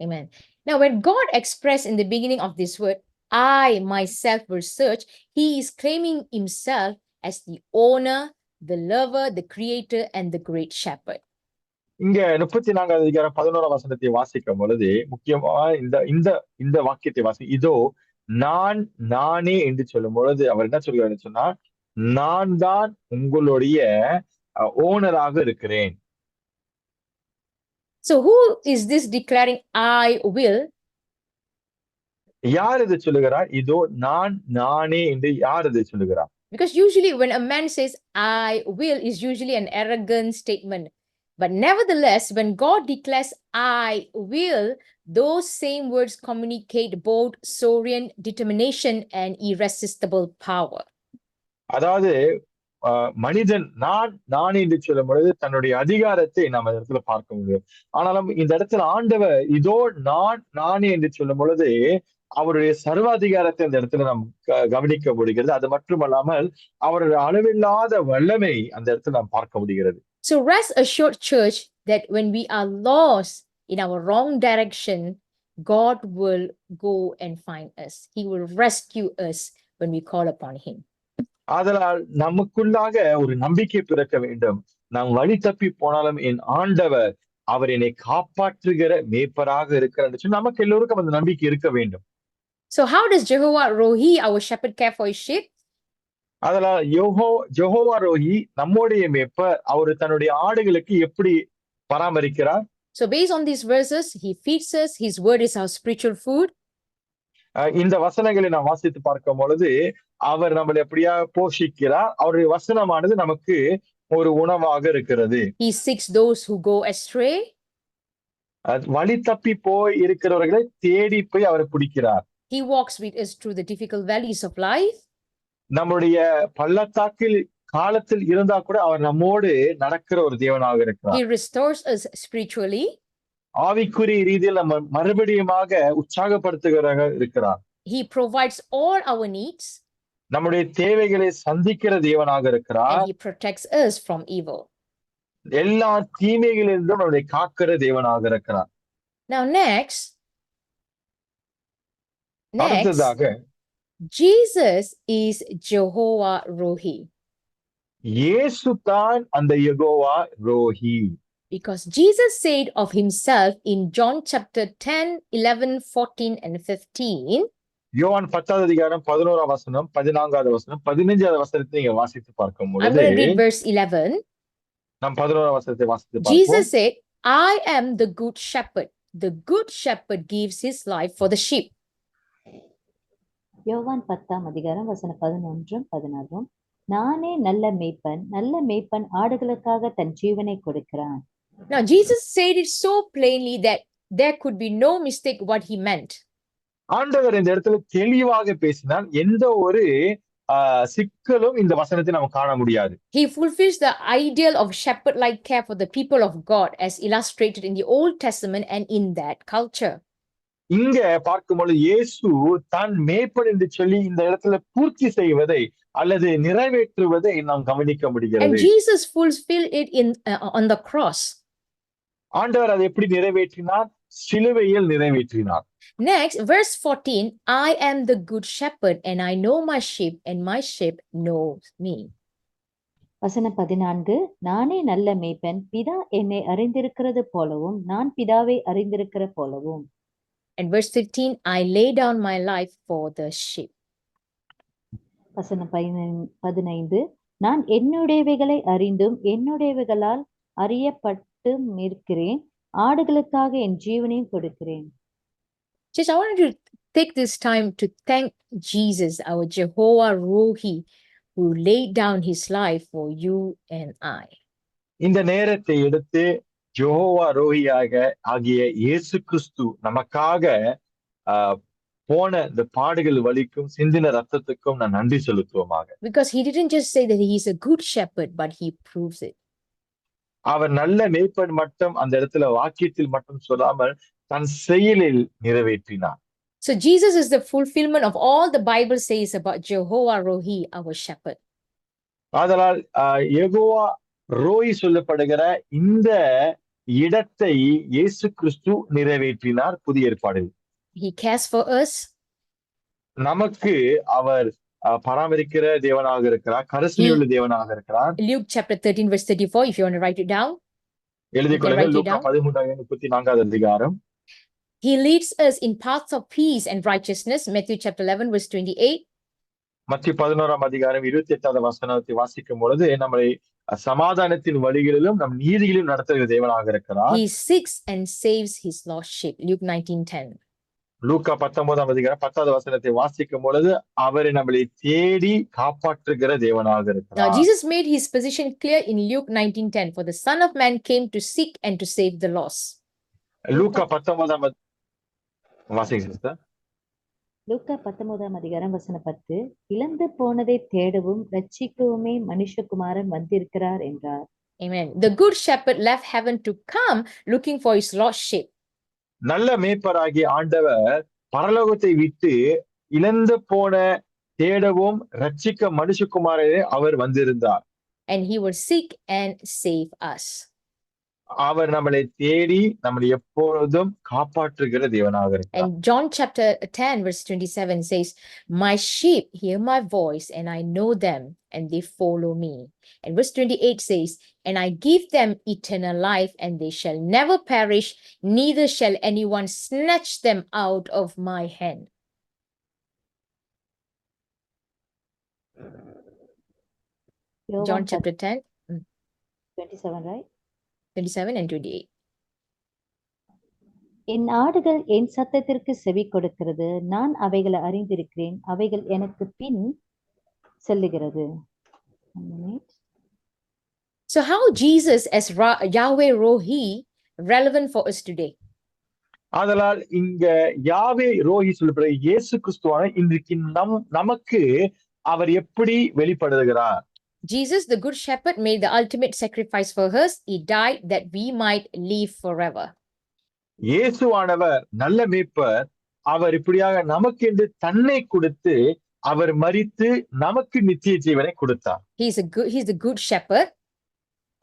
Amen. Now, when God expressed in the beginning of this word, I myself will search, he is claiming himself as the owner, the lover, the creator, and the great shepherd. இங்க 34வது அதிகாரம் 11 வசனத்தை வாசிக்கும் பொழுது முக்கியமா இந்த வாக்கியத்தை இதோ நானே என்று சொல்லும் பொழுது அவர் என்ன சொல்கிறார் சொன்னா, நான் தான் உங்களுடைய ஓனராக இருக்கிறேன். So who is this declaring I will? யார் இது சொல்லுகிறார்? இதோ நானே என்று யார் இது சொல்லுகிறார்? Because usually when a man says I will is usually an arrogant statement. But nevertheless, when God declares I will, those same words communicate both sovereign determination and irresistible power. அதாவது மனிதன் நான் என்று சொல்லும் பொழுது தன்னுடைய அதிகாரத்தை நாம் இந்த இடத்துல பார்க்க முடியும். ஆனாலும் இந்த இடத்துல ஆண்டவர் இதோ நானே என்று சொல்லும் பொழுது அவருடைய சர்வாதிகாரத்தை இந்த இடத்துல நாம் கவனிக்க முடிகிறது. அது மட்டுமல்லாமல் அவருடைய அளவில்லாத வல்லமை அந்த இடத்துல நாம் பார்க்க முடிகிறது. So rest assured, church, that when we are lost in our wrong direction, God will go and find us. He will rescue us when we call upon him. அதனால் நமக்குள்ளாக ஒரு நம்பிக்கை பிறக்க வேண்டும். நாம் வழி தப்பி போனாலும் என் ஆண்டவர் அவர் என்னை காப்பாற்றுகிற மேய்ப்பராக இருக்கிறார். நமக்கு எல்லோருக்கும் அந்த நம்பிக்கை இருக்க வேண்டும். So how does Jehovah Rohi, our shepherd, care for his sheep? அதனால யெகோவா ரோஹி நம்முடைய மேய்ப்பர், அவர் தன்னுடைய ஆடுகளுக்கு எப்படி பராமரிக்கிறார்? So based on these verses, he feeds us. His word is our spiritual food. இந்த வசனங்களை நாம் வாசித்து பார்க்கும் பொழுது அவர் நம்மளை எப்படியா போஷிக்கிறார். அவருடைய வசனமானது நமக்கு ஒரு உணவாக இருக்கிறது. He seeks those who go astray. வழி தப்பி போய் இருக்கிறவர்களை தேடி போய் அவர் பிடிக்கிறார். He walks with us through the difficult valleys of life. நம்முடைய பள்ளத்தாக்கில் காலத்தில் இருந்தா கூட அவர் நம்மோடு நடக்கிற ஒரு தேவனாக இருக்கிறார். He restores us spiritually. ஆவிக்குரிய ரீதியில் நம்ம மறுபடியுமாக உற்சாகப்படுத்துகிறவராக இருக்கிறார். He provides all our needs. நம்முடைய தேவைகளை சந்திக்கிற தேவனாக and இருக்கிறார். he protects us from evil. எல்லா தீமைகளிலிருந்தும் நம்மை காக்கிற தேவனாக இருக்கிறார். Now next, அடுத்ததாக Jesus is Jehovah Rohi, இயேசு தான் அந்த யெகோவா ரோஹி. because Jesus said of himself in John chapter 10, 11, 14 and 15, யோவான் 10வது அதிகாரம் 11ஆம் வசனம், 14வது வசனம், 15வது வசனத்தை நீங்க வாசித்து பார்க்கும் I'm பொழுது going to read verse 11. நாம் 11ஆம் வசனத்தை வாசித்து பார்ப்போம். Jesus said, I am the good shepherd. The good shepherd gives his life for the sheep. யோவான் 10ஆம் அதிகாரம் வசனம் 11ம் 16ம் நானே நல்ல மேய்ப்பன் ஆடுகளுக்காக தன் ஜீவனை கொடுக்கிறான். Now Jesus said it so plainly that there could be no mistake what he meant. ஆண்டவர் இந்த இடத்துல தெளிவாக பேசினால் எந்த ஒரு சிக்கலும் இந்த வசனத்தை நாம் காண முடியாது. He fulfills the ideal of shepherd-like care for the people of God as illustrated in the Old Testament and in that culture. இங்க பார்க்கும்போது இயேசு தான் மேய்ப்பன் என்று சொல்லி இந்த இடத்துல பூர்த்தி செய்வதை அல்லது நிறைவேற்றுவதை நாம் கவனிக்க And முடிகிறது. Jesus fulfilled it on the cross. ஆண்டவர் அதை எப்படி நிறைவேற்றினார்? சிலுவையில் நிறைவேற்றினார். Next, verse 14, I am the good shepherd and I know my sheep and my sheep knows me. வசனம் 14 நானே நல்ல மேய்ப்பன் பிதா என்னை அறிந்திருக்கிறது போலவும் நான் பிதாவை அறிந்திருக்கிற போலவும். And verse 15, I lay down my life for the sheep. வசனம் 15 நான் என்னுடையவைகளை அறிந்தும் என்னுடையவைகளால் அறியப்பட்டும் இருக்கிறேன் ஆடுகளுக்காக என் ஜீவனையும் கொடுக்கிறேன். Just I wanted to take this time to thank Jesus, our Jehovah Rohi, who laid down his life for you and I. இந்த நேரத்தை எடுத்து யெகோவா ஆகிய இயேசு கிறிஸ்து நமக்காக போன இந்த பாடுகள் வலிக்கும் சிந்தின ரத்தத்துக்கும் நான் நன்றி செலுத்துவோமாக. Because he didn't just say that he is a good shepherd, but he proves it. அவர் நல்ல மேய்ப்பன் மட்டும் அந்த இடத்துல வாக்கியத்தில் மட்டும் சொல்லாமல் தன் செயலில் நிறைவேற்றினார். So Jesus is the fulfillment of all the Bible says about Jehovah Rohi, our shepherd. ஆதலால் யெகோவா ரோஹி சொல்லப்படுகிற இந்த இடத்தை இயேசு கிறிஸ்து நிறைவேற்றினார் புதிய ஏற்பாடில். He cares for us. நமக்கு அவர் பராமரிக்கிற தேவனாக இருக்கிறார், கரிசனையுள்ள தேவனாக இருக்கிறார். Luke chapter 13 verse 34, if you want to write it down. எழுதிக் கொள்ளுங்கள். லூக்கா 13:34 அதிகாரம். He leads us in paths of peace and righteousness. Matthew chapter 11 verse 28. மத்திய 11ஆம் அதிகாரம் 28வது வசனத்தை வாசிக்கும் பொழுது நம்மை சமாதானத்தின் வழிகளிலும் நம் நீதியிலும் நடத்துகிற தேவனாக இருக்கிறார். He seeks and saves his lost sheep. Luke 19:10. லூக்கா 19ஆம் அதிகாரம் 10வது வசனத்தை வாசிக்கும் பொழுது அவரை நம்மை தேடி காப்பாற்றுகிற தேவனாக Now இருக்கிறார். Jesus made his position clear in Luke 19:10. For the Son of Man came to seek and to save the lost. லூக்கா 19ஆம் வாசிங்க சிஸ்டர். லூக்கா 19ஆம் அதிகாரம் வசனம் 10 இழந்து போனதை தேடவும் ரட்சிக்கவுமே மனுஷகுமாரன் வந்திருக்கிறார் என்றார். Amen. The good shepherd left heaven to come looking for his lost sheep. நல்ல மேய்ப்பராகிய ஆண்டவர் பரலோகத்தை விட்டு இழந்து போன தேடவும் ரட்சிக்க மனுஷகுமாரனே அவர் வந்திருந்தார். And he will seek and save us. அவர் நம்மளை தேடி நம்மளை எப்பொழுதும் காப்பாற்றுகிற தேவனாக இருக்கிறார். And John chapter 10 verse 27 says, my sheep hear my voice and I know them and they follow me. And verse 28 says, and I give them eternal life and they shall never perish, neither shall anyone snatch them out of my hand. John chapter 10, 27 right? 27 and 28. என் ஆடுகள் என் சத்தத்திற்கு செவி கொடுக்கிறது நான் அவைகளை அறிந்திருக்கிறேன் அவைகள் எனக்கு பின் செல்லுகிறது. So how Jesus as Yahweh Rohi relevant for us today? ஆதலால் இங்க யாவே ரோஹி சொல்லப்படுற இயேசு கிறிஸ்துவான இன்றைக்கு நமக்கு அவர் எப்படி வெளிப்படுகிறார்? Jesus, the good shepherd, made the ultimate sacrifice for us. He died that we might live forever. இயேசுவானவர் நல்ல மேய்ப்பர். அவர் இப்படியாக நமக்கு என்று தன்னை கொடுத்து அவர் மரித்து நமக்கு நித்திய ஜீவனை கொடுத்தார். He's a good shepherd.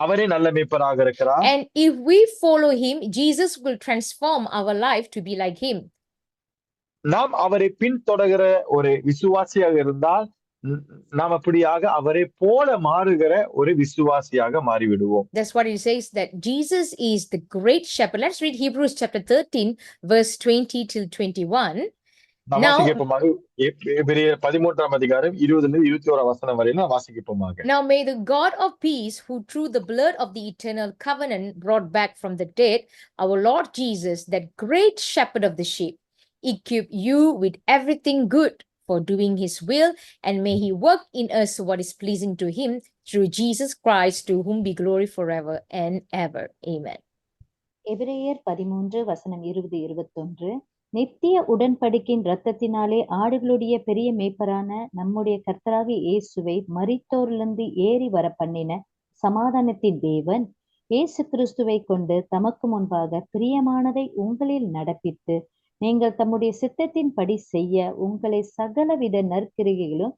அவரே நல்ல மேய்ப்பராக இருக்கிறார். And if we follow him, Jesus will transform our life to be like him. நாம் அவரை பின்தொடர்கிற ஒரு விசுவாசியாக இருந்தால் நாம் அப்படியாக அவரை போல மாறுகிற ஒரு விசுவாசியாக மாறிவிடுவோம். That's what it says, that Jesus is the great shepherd. Let's read Hebrews chapter 13 verse 20 till 21. Now, எபிரேயர் 13ஆம் அதிகாரம் 20 லிருந்து 21 வசனம் வரையில வாசிப்போமாக. Now may the God of peace, who through the blood of the eternal covenant brought back from the dead our Lord Jesus, that great shepherd of the sheep, equip you with everything good for doing his will, and may he work in us what is pleasing to him through Jesus Christ, to whom be glory forever and ever. Amen. எபிரேயர் 13 வசனம் 20-21. நித்திய உடன்படிக்கையின் இரத்தத்தினாலே ஆடுகளுடைய பெரிய மேய்ப்பரான நம்முடைய கர்த்தராகிய இயேசுவை மரித்தோரிலிருந்து ஏறி வர பண்ணின சமாதானத்தின் தேவன் இயேசு கிறிஸ்துவை கொண்டு தமக்கு முன்பாக பிரியமானதை உங்களில் நடப்பித்து நீங்கள் தம்முடைய சித்தத்தின்படி செய்ய உங்களை சகலவித நற்கிரிகைகளும்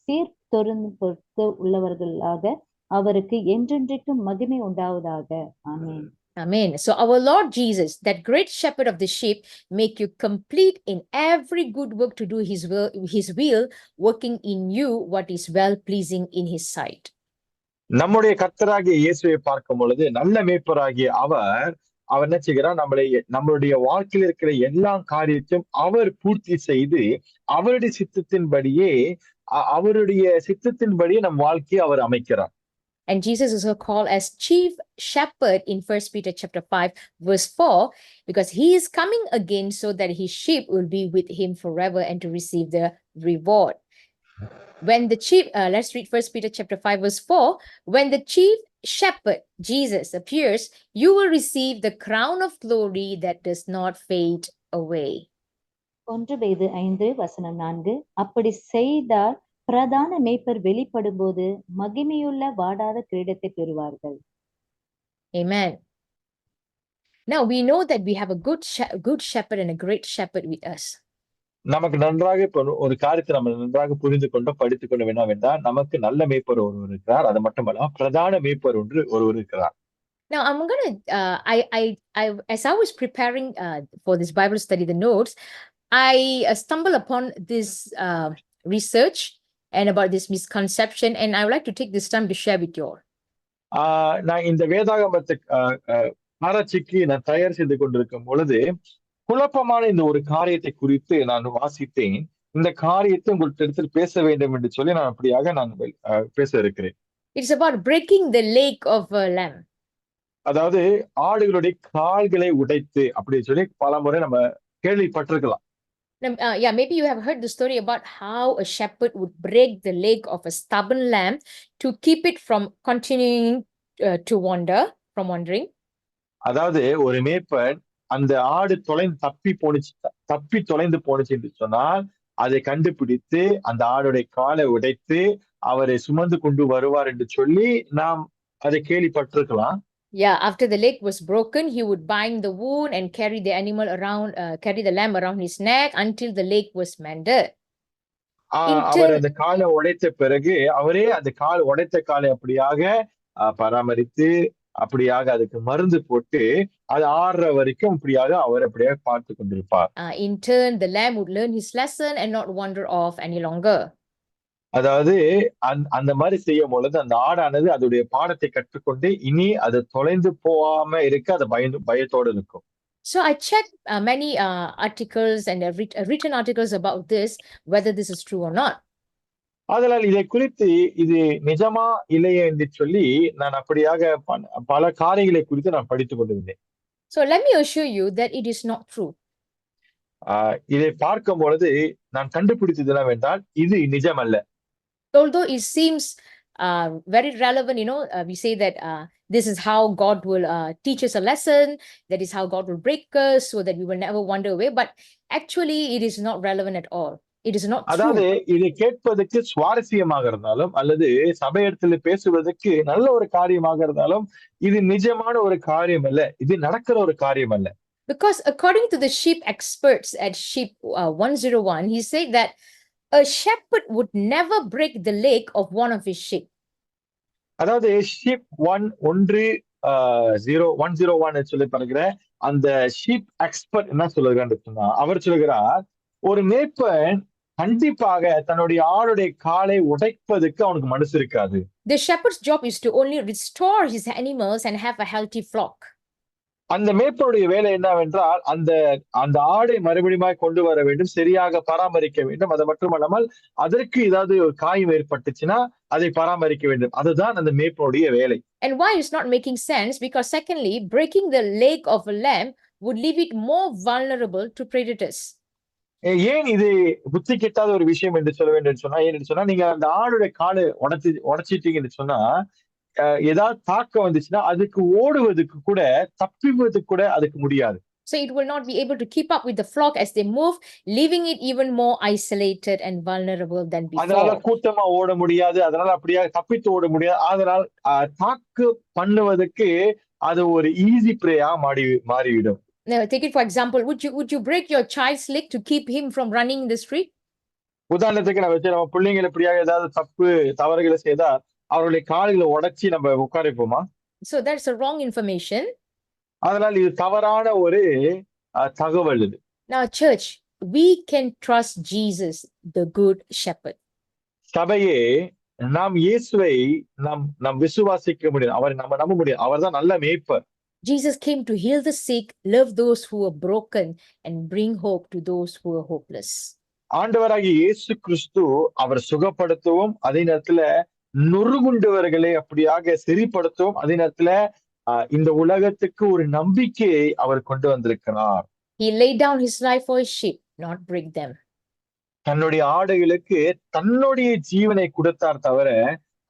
சீர்தொறுந்து உள்ளவர்களாக அவருக்கு என்றென்றைக்கும் மகிமை உண்டாவதாக. ஆமென். Amen. So our Lord Jesus, that great shepherd of the sheep, make you complete in every good work to do his will, working in you what is well pleasing in his sight. நம்முடைய கர்த்தராகிய இயேசுவை பார்க்கும் பொழுது நல்ல மேய்ப்பராகிய அவர் என்ன செய்கிறார்? நம்மளுடைய வாழ்க்கையில் இருக்கிற எல்லா காரியத்தையும் அவர் பூர்த்தி செய்து அவருடைய சித்தத்தின்படியே நம் வாழ்க்கையை அவர் அமைக்கிறார். And Jesus is called as chief shepherd in 1 Peter chapter 5 verse 4, because he is coming again so that his sheep will be with him forever and to receive the reward. When the chief, let's read 1 Peter chapter 5 verse 4. When the chief shepherd, Jesus, appears, you will receive the crown of glory that does not fade away. 1 பேதுரு 5 வசனம் 4. அப்படி செய்தால் பிரதான மேய்ப்பர் வெளிப்படும்போது மகிமையுள்ள வாடாத கிரீடத்தை பெறுவார்கள். Amen. Now we know that we have a good shepherd and a great shepherd with us. நமக்கு நன்றாக ஒரு காரியத்தை நம்ம நன்றாக புரிந்து கொண்டோம், படித்துக் கொண்டு வேண்டாம். நமக்கு நல்ல மேய்ப்பர் ஒருவர் இருக்கிறார். அது மட்டுமல்ல பிரதான மேய்ப்பர் ஒருவர் இருக்கிறார். Now I'm going to as I was preparing for this Bible study, the notes, I stumbled upon this research and about this misconception, and I would like to take this time to share with you all. நான் இந்த வேதாகமத்தை ஆராய்ச்சிக்கு நான் தயார் செய்து கொண்டிருக்கும் பொழுது குழப்பமான இந்த ஒரு காரியத்தை குறித்து நான் வாசித்தேன். இந்த காரியத்தை உங்கள்கிட்ட பேச வேண்டும் என்று சொல்லி நான் அப்படியாக நான் பேச இருக்கிறேன். It's about breaking the leg of a lamb. அதாவது ஆடுகளுடைய கால்களை உடைத்து அப்படி சொல்லி பல முறை நம்ம கேள்விப்பட்டிருக்கலாம். Yeah, maybe you have heard the story about how a shepherd would break the leg of a stubborn lamb to keep it from continuing to wandering. அதாவது ஒரு மேய்ப்பன் அந்த ஆடு தப்பி தொலைந்து போனுச்சு என்று சொன்னால் அதை கண்டுபிடித்து அந்த ஆடுடைய காலை உடைத்து அவரை சுமந்து கொண்டு வருவார் என்று சொல்லி நாம் அதை கேள்விப்பட்டிருக்கலாம். Yeah, after the leg was broken, he would bind the wound and carry the lamb around his neck until the leg was mended. அவர் அந்த காலை உடைத்த பிறகு அவரே அந்த உடைத்த காலை அப்படியாக பராமரித்து அப்படியாக அதுக்கு மருந்து போட்டு அது ஆறுற வரைக்கும் அப்படியாக அவர் அப்படியே பார்த்து கொண்டிருப்பார். In turn, the lamb would learn his lesson and not wander off any longer. அதாவது அந்த மாதிரி செய்யும் பொழுது அந்த ஆடானது அதோடைய பாடத்தை கற்றுக்கொண்டு இனி அது தொலைந்து போகாம இருக்க அது பயத்தோடு இருக்கும். So I checked many articles and written articles about this, whether this is true or not. அதனால் இதை குறித்து இது நிஜமா இல்லையே என்று சொல்லி நான் அப்படியாக பல காரியங்களை குறித்து நான் படித்துக் கொண்டிருந்தேன். So let me assure you that it is not true. இதை பார்க்கும் பொழுது நான் கண்டுபிடித்தது என்னவென்றால் இது நிஜம் அல்ல. Although it seems very relevant, we say that this is how God will teach us a lesson, that is how God will break us so that we will never wander away, but actually it is not relevant at all. It is not true. அதாவது இதை கேட்பதற்கு சுவாரஸ்யமாக இருந்தாலும் அல்லது சபையிடத்தில் பேசுவதற்கு நல்ல ஒரு காரியமாக இருந்தாலும் இது நிஜமான ஒரு காரியம் அல்ல, இது நடக்கிற ஒரு காரியம் அல்ல. Because according to the sheep experts at Sheep 101, he said that A shepherd would never break the leg of one of his sheep. அதாவது ஷீப் 101 சொல்லி பாருங்கிற அந்த ஷீப் எக்ஸ்பர்ட் என்ன சொல்லுகிறான்னு சொன்னா, அவர் சொல்லுகிறார், ஒரு மேய்ப்பன் கண்டிப்பாக தன்னுடைய ஆளுடைய காலை உடைப்பதற்கு அவனுக்கு மனசு இருக்காது. The shepherd's job is to only restore his animals and have a healthy flock. அந்த மேய்ப்பனுடைய வேலை என்னவென்றால் அந்த அந்த ஆடை மறுபடியும் கொண்டு வர வேண்டும், சரியாக பராமரிக்க வேண்டும். அது மட்டுமல்லாமல் அதற்கு ஏதாவது காயம் ஏற்பட்டுச்சுன்னா அதை பராமரிக்க வேண்டும். அதுதான் அந்த மேய்ப்பனுடைய வேலை. And why it's not making sense? Because secondly, breaking the leg of a lamb would leave it more vulnerable to predators. ஏன் இது புத்தி கெட்டாத ஒரு விஷயம் என்று சொல்ல வேண்டும் சொன்னா, ஏன்னு சொன்னா, நீங்க அந்த ஆடுடைய காலை உடைச்சிட்டீங்கன்னு சொன்னா, ஏதாவது தாக்க வந்துச்சுன்னா அதுக்கு ஓடுவதற்கு கூட, தப்பிவதற்கு கூட அதுக்கு முடியாது. So it will not be able to keep up with the flock as they move, leaving it even more isolated and vulnerable than அதனால before. கூட்டமா ஓட முடியாது, அதனால அப்படியே தப்பித்து ஓட முடியாது. அதனால் தாக்கு பண்ணுவதற்கு அது ஒரு ஈஸி பிரேயா மாறிவிடும். Now take it for example, would you break your child's leg to keep him from running in the street? உதாரணத்துக்கு நம்ம வச்சு நம்ம பிள்ளைங்களை இப்படியாக ஏதாவது தவறுகளை செய்தா அவருடைய கால்களை உடைச்சி நம்ம உட்கார வைப்போமா? So that's a wrong information. அதனால் இது தவறான ஒரு தகவல் இது. Now church, we can trust Jesus, the good shepherd. சபையே, நாம் இயேசுவை நாம் விசுவாசிக்க முடியும், அவரை நம்ம நம்ப முடியும். அவர்தான் நல்ல மேய்ப்பர். Jesus came to heal the sick, love those who are broken, and bring hope to those who are hopeless. ஆண்டவராகிய இயேசு கிறிஸ்து அவர் சுகப்படுத்தவும், அதே நேரத்துல நொறுங்குண்டவர்களை அப்படியாக சரிப்படுத்தவும், அதே நேரத்துல இந்த உலகத்துக்கு ஒரு நம்பிக்கையை அவர் கொண்டு வந்திருக்கிறார். He laid down his life for his sheep, not break them. தன்னுடைய ஆடுகளுக்கு தன்னுடைய ஜீவனை கொடுத்தார் தவிர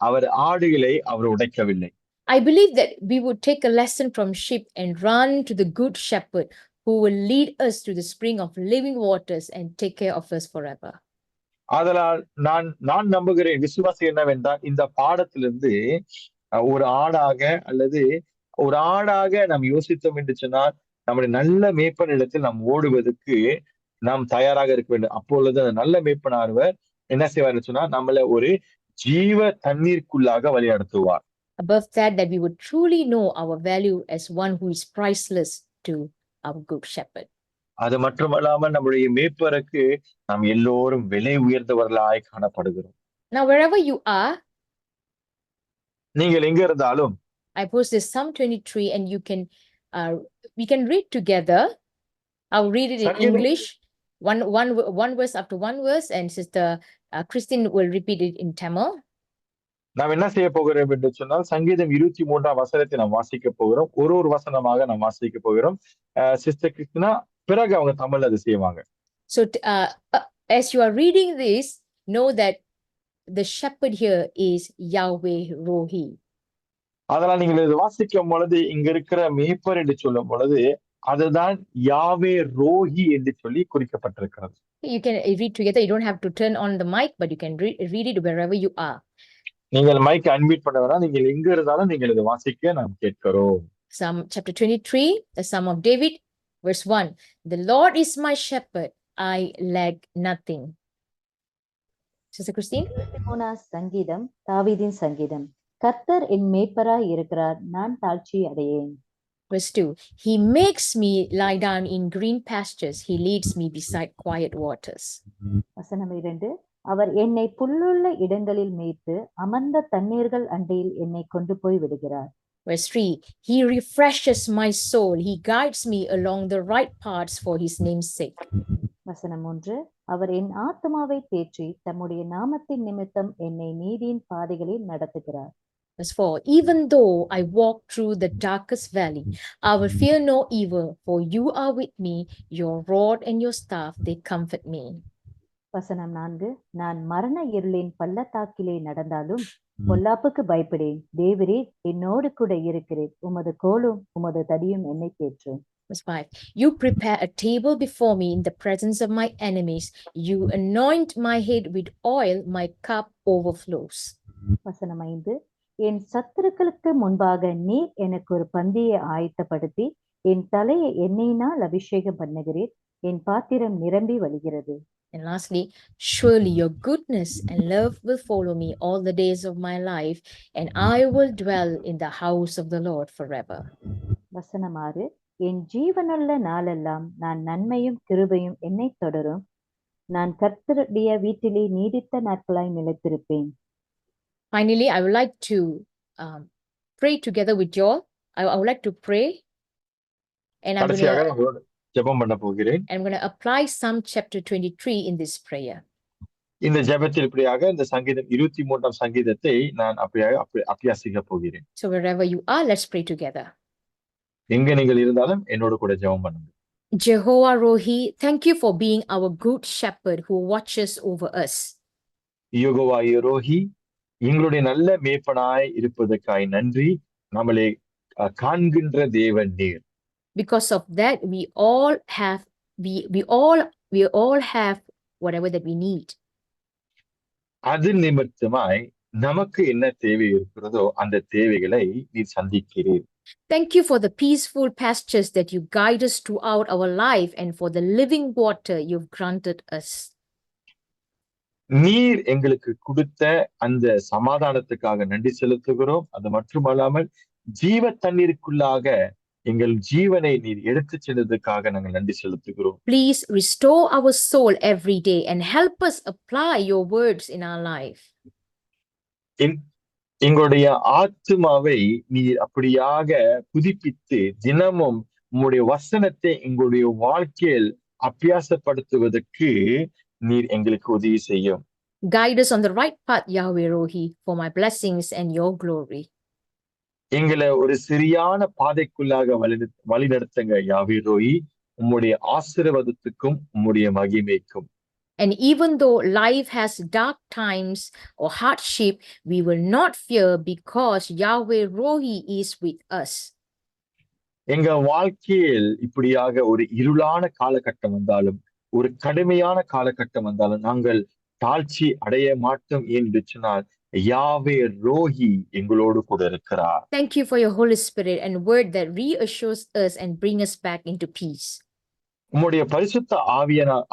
அவர் ஆடுகளை அவர் உடைக்கவில்லை. I believe that we would take a lesson from sheep and run to the good shepherd who will lead us to the spring of living waters and take care of us forever. ஆதலால் நான் நம்புகிறேன், விசுவாசம் என்னவென்றால், இந்த பாடத்திலிருந்து ஒரு ஆடாக நாம் யோசித்தோம் என்று சொன்னால், நம்முடைய நல்ல மேய்ப்பனிடத்தில் நாம் ஓடுவதற்கு நாம் தயாராக இருக்க வேண்டும். அப்பொழுது அந்த நல்ல மேய்ப்பனானவர் என்ன செய்வார் சொன்னா, நம்மள ஒரு ஜீவ தண்ணீருக்குள்ளாக வழிநடத்துவார். Above that we would truly know our value as one who is priceless to our good shepherd. அது மட்டுமல்லாமல் நம்முடைய மேய்ப்பருக்கு நாம் எல்லோரும் விலை உயர்ந்தவர்களாய் காணப்படுகிறோம். Now wherever you are, நீங்கள் எங்க இருந்தாலும், I post this Psalm 23 and we can read together. I'll read it in English, one verse after one verse, and Sister Christine will repeat it in Tamil. நாம் என்ன செய்ய போகிறோம் என்று சொன்னால், சங்கீதம் 23ஆம் வசனத்தை நாம் வாசிக்க போகிறோம். ஒரு வசனமாக நாம் வாசிக்க போகிறோம். சிஸ்டர் கிறிஸ்டினா பிறகு அவங்க தமிழ்ல அதை செய்வாங்க. So as you are reading this, know that the shepherd here is Yahweh Rohi. அதனால் நீங்கள் இதை வாசிக்கும் பொழுது இங்க இருக்கிற மேய்ப்பர் என்று சொல்லும் பொழுது அதுதான் யாவே ரோஹி என்று சொல்லி குறிக்கப்பட்டிருக்கிறது. You can read together. You don't have to turn on the mic, but you can read it wherever you are. நீங்கள் மைக் அன்மியூட் பண்ண வேணாம், நீங்கள் எங்க இருந்தாலும் நீங்கள் இதை வாசிக்க நாம் கேட்கிறோம். Psalm chapter 23, the Psalm of David, verse 1. The Lord is my shepherd, I lack nothing. Sister Christine? சங்கீதம், தாவீதின் சங்கீதம். கர்த்தர் என் மேய்ப்பராய் இருக்கிறார், நான் தாழ்ச்சி அடையேன். Verse 2. He makes me lie down in green pastures. He leads me beside quiet waters. வசனம் 2. அவர் என்னை புல்லுள்ள இடங்களில் மேய்த்து அமர்ந்த தண்ணீர்கள் அண்டையில் என்னை கொண்டு போய் விடுகிறார். Verse 3. He refreshes my soul. He guides me along the right paths for his name's sake. வசனம் 3. அவர் என் ஆத்துமாவை தேற்றி தம்முடைய நாமத்தின் நிமித்தம் என்னை நீதியின் பாதைகளில் நடத்துகிறார். Verse 4. Even though I walk through the darkest valley, I will fear no evil, for you are with me. Your rod and your staff, they comfort me. வசனம் 4. நான் மரண இருளின் பள்ளத்தாக்கிலே நடந்தாலும் பொல்லாப்புக்கு பயப்படேன். தேவரே என்னோடு கூட இருக்கிறேன். உமது கோலும் உமது தடியும் என்னை தேற்றும். Verse 5. You prepare a table before me in the presence of my enemies. You anoint my head with oil. My cup overflows. வசனம் 5. என் சத்துருக்களுக்கு முன்பாக நீர் எனக்கு ஒரு பந்தியை ஆயத்தப்படுத்தி என் தலையை எண்ணெயினால் அபிஷேகம் பண்ணுகிறேன். என் பாத்திரம் நிரம்பி வழிகிறது. And lastly, surely your goodness and love will follow me all the days of my life, and I will dwell in the house of the Lord forever. வசனம் 6. என் ஜீவனுள்ள நாளெல்லாம் நான் நன்மையும் கிருபையும் என்னை தொடரும். நான் கர்த்தருடைய வீட்டிலே நீடித்த நாட்களாய் நிலைத்திருப்பேன். Finally, I would like to pray together with you all. I would like to pray, and I'm கடைசியாக நான் உங்களோட ஜெபம் பண்ண போகிறேன். going to apply Psalm chapter 23 in this prayer. இந்த ஜெபத்தில் இப்படியாக இந்த சங்கீதம் 23ஆம் சங்கீதத்தை நான் அபியாசிக்க போகிறேன். So wherever you are, let's pray together. எங்க நீங்கள் இருந்தாலும் என்னோட கூட ஜெபம் பண்ணுங்க. Jehovah Rohi, thank you for being our good shepherd who watches over us. Jehovah ரோஹி, எங்களுடைய நல்ல மேய்ப்பனாய் இருப்பதற்காய் நன்றி. நம்மளை காண்கின்ற தேவன் நீர். Because of that, we all have whatever that we need. அது நிமித்தமாய் நமக்கு என்ன தேவை இருக்கிறதோ அந்த தேவைகளை நீர் சந்திக்கிறீர். Thank you for the peaceful pastures that you guide us throughout our life and for the living water you've granted us. நீர் எங்களுக்கு கொடுத்த அந்த சமாதானத்துக்காக நன்றி செலுத்துகிறோம். அது மட்டுமல்லாமல் ஜீவ தண்ணீருக்குள்ளாக எங்கள் ஜீவனை நீர் எடுத்துச் சென்றதுக்காக நாங்கள் நன்றி செலுத்துகிறோம். Please restore our soul every day and help us apply your words in our life. எங்களுடைய ஆத்துமாவை நீர் அப்படியாக புதுப்பித்து தினமும் உம்முடைய வசனத்தை எங்களுடைய வாழ்க்கையில் அபியாசப்படுத்துவதற்கு நீர் எங்களுக்கு உதவி செய்யும். Guide us on the right path, Yahweh Rohi, for my blessings and your glory. எங்களை ஒரு சரியான பாதைக்குள்ளாக வழிநடத்துங்க யாவே ரோஹி, உம்முடைய ஆசீர்வாதத்துக்கும் உம்முடைய மகிமைக்கும். And even though life has dark times or hardship, we will not fear because Yahweh Rohi is with us. எங்க வாழ்க்கையில் இப்படியாக ஒரு இருளான காலகட்டம் வந்தாலும் ஒரு கடுமையான காலகட்டம் வந்தாலும் நாங்கள் தாழ்ச்சி அடைய மாட்டோம் என்று சொன்னால் யாவே ரோஹி எங்களோடு கூட இருக்கிறார். Thank you for your Holy Spirit and word that reassures us and bring us back into peace. உம்முடைய பரிசுத்த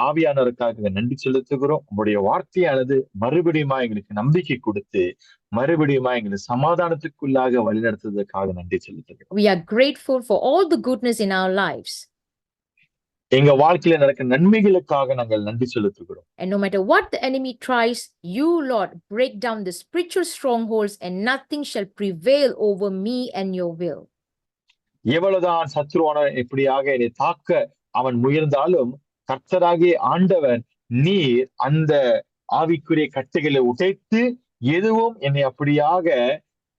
ஆவியானவருக்காக நன்றி செலுத்துகிறோம். உம்முடைய வார்த்தையானது மறுபடியும் எங்களுக்கு நம்பிக்கை கொடுத்து மறுபடியும் எங்களை சமாதானத்துக்குள்ளாக வழிநடத்துவதற்காக நன்றி செலுத்துகிறோம். We are grateful for all the goodness in our lives. எங்க வாழ்க்கையில நடக்கிற நன்மைகளுக்காக நாங்கள் நன்றி செலுத்துகிறோம். And no matter what the enemy tries, you, Lord, break down the spiritual strongholds and nothing shall prevail over me and your will. எவ்வளவுதான் சத்ருவான எப்படியாக என்னை தாக்க அவன் முயன்றாலும் கர்த்தராகிய ஆண்டவர் நீர் அந்த ஆவிக்குரிய கட்டுகளை உடைத்து எதுவும் என்னை அப்படியாக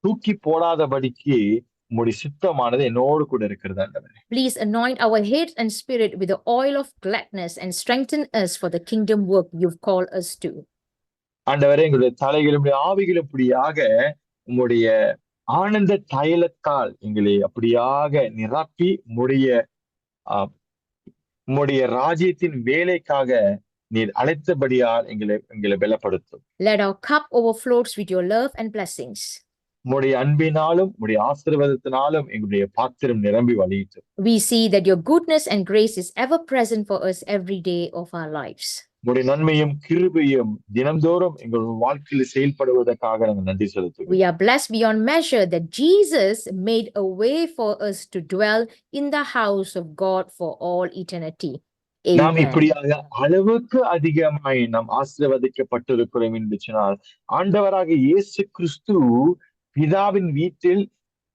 தூக்கி போடாதபடிக்கு உம்முடைய சித்தமானது என்னோடு கூட இருக்கிறது ஆண்டவரே. Please anoint our heads and spirit with the oil of gladness and strengthen us for the kingdom work you've called us to. ஆண்டவரே, எங்களுடைய தலைகளும் ஆவிகளும் அப்படியாக உம்முடைய ஆனந்த தைலத்தால் எங்களை அப்படியாக நிரப்பி உம்முடைய ராஜ்யத்தின் வேலைக்காக நீர் அழைத்தபடியால் எங்களை பலப்படுத்தும். Let our cup overflows with your love and blessings. உம்முடைய அன்பினாலும் உம்முடைய ஆசீர்வாதத்தினாலும் எங்களுடைய பாத்திரம் நிரம்பி வழியிட்டு. We see that your goodness and grace is ever present for us every day of our lives. உம்முடைய நன்மையும் கிருபையும் தினம்தோறும் எங்கள் வாழ்க்கையில் செயல்படுவதற்காக நாங்கள் நன்றி செலுத்துகிறோம். We are blessed beyond measure that Jesus made a way for us to dwell in the house of God for all eternity. நாம் இப்படியாக அளவுக்கு அதிகமாய் நாம் ஆசீர்வதிக்கப்பட்டிருக்கிறோம் என்று சொன்னால் ஆண்டவராக இயேசு கிறிஸ்து பிதாவின் வீட்டில்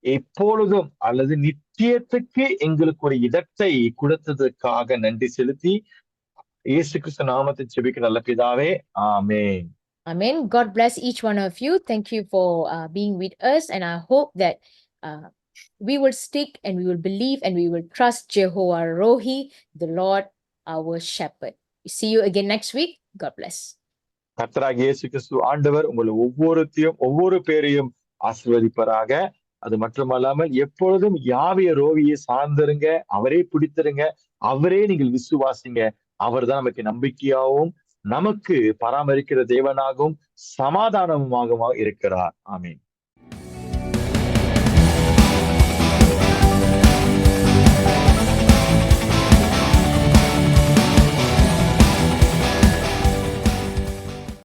எப்பொழுதும் அல்லது நித்தியத்துக்கு எங்களுக்கு ஒரு இடத்தை கொடுத்ததற்காக நன்றி செலுத்தி இயேசு கிறிஸ்து நாமத்தில் ஜெபிக்கிற நல்ல பிதாவே, ஆமென். Amen. God bless each one of you. Thank you for being with us, and I hope that we will stick and we will believe and we will trust Jehovah Rohi, the Lord, our shepherd. See you again next week. God bless. கர்த்தராகிய இயேசு கிறிஸ்து ஆண்டவர் உங்களை ஒவ்வொரு பேரையும் ஆசீர்வதிப்பாராக. அது மட்டுமல்லாமல் எப்பொழுதும் யாவே ரோகியை சார்ந்திருங்க, அவரே பிடித்திருங்க, அவரே நீங்கள் விசுவாசிங்க. அவர்தான் நமக்கு நம்பிக்கையாகவும் நமக்கு பராமரிக்கிற தேவனாகவும் சமாதானமாகவும் இருக்கிறார். ஆமென்.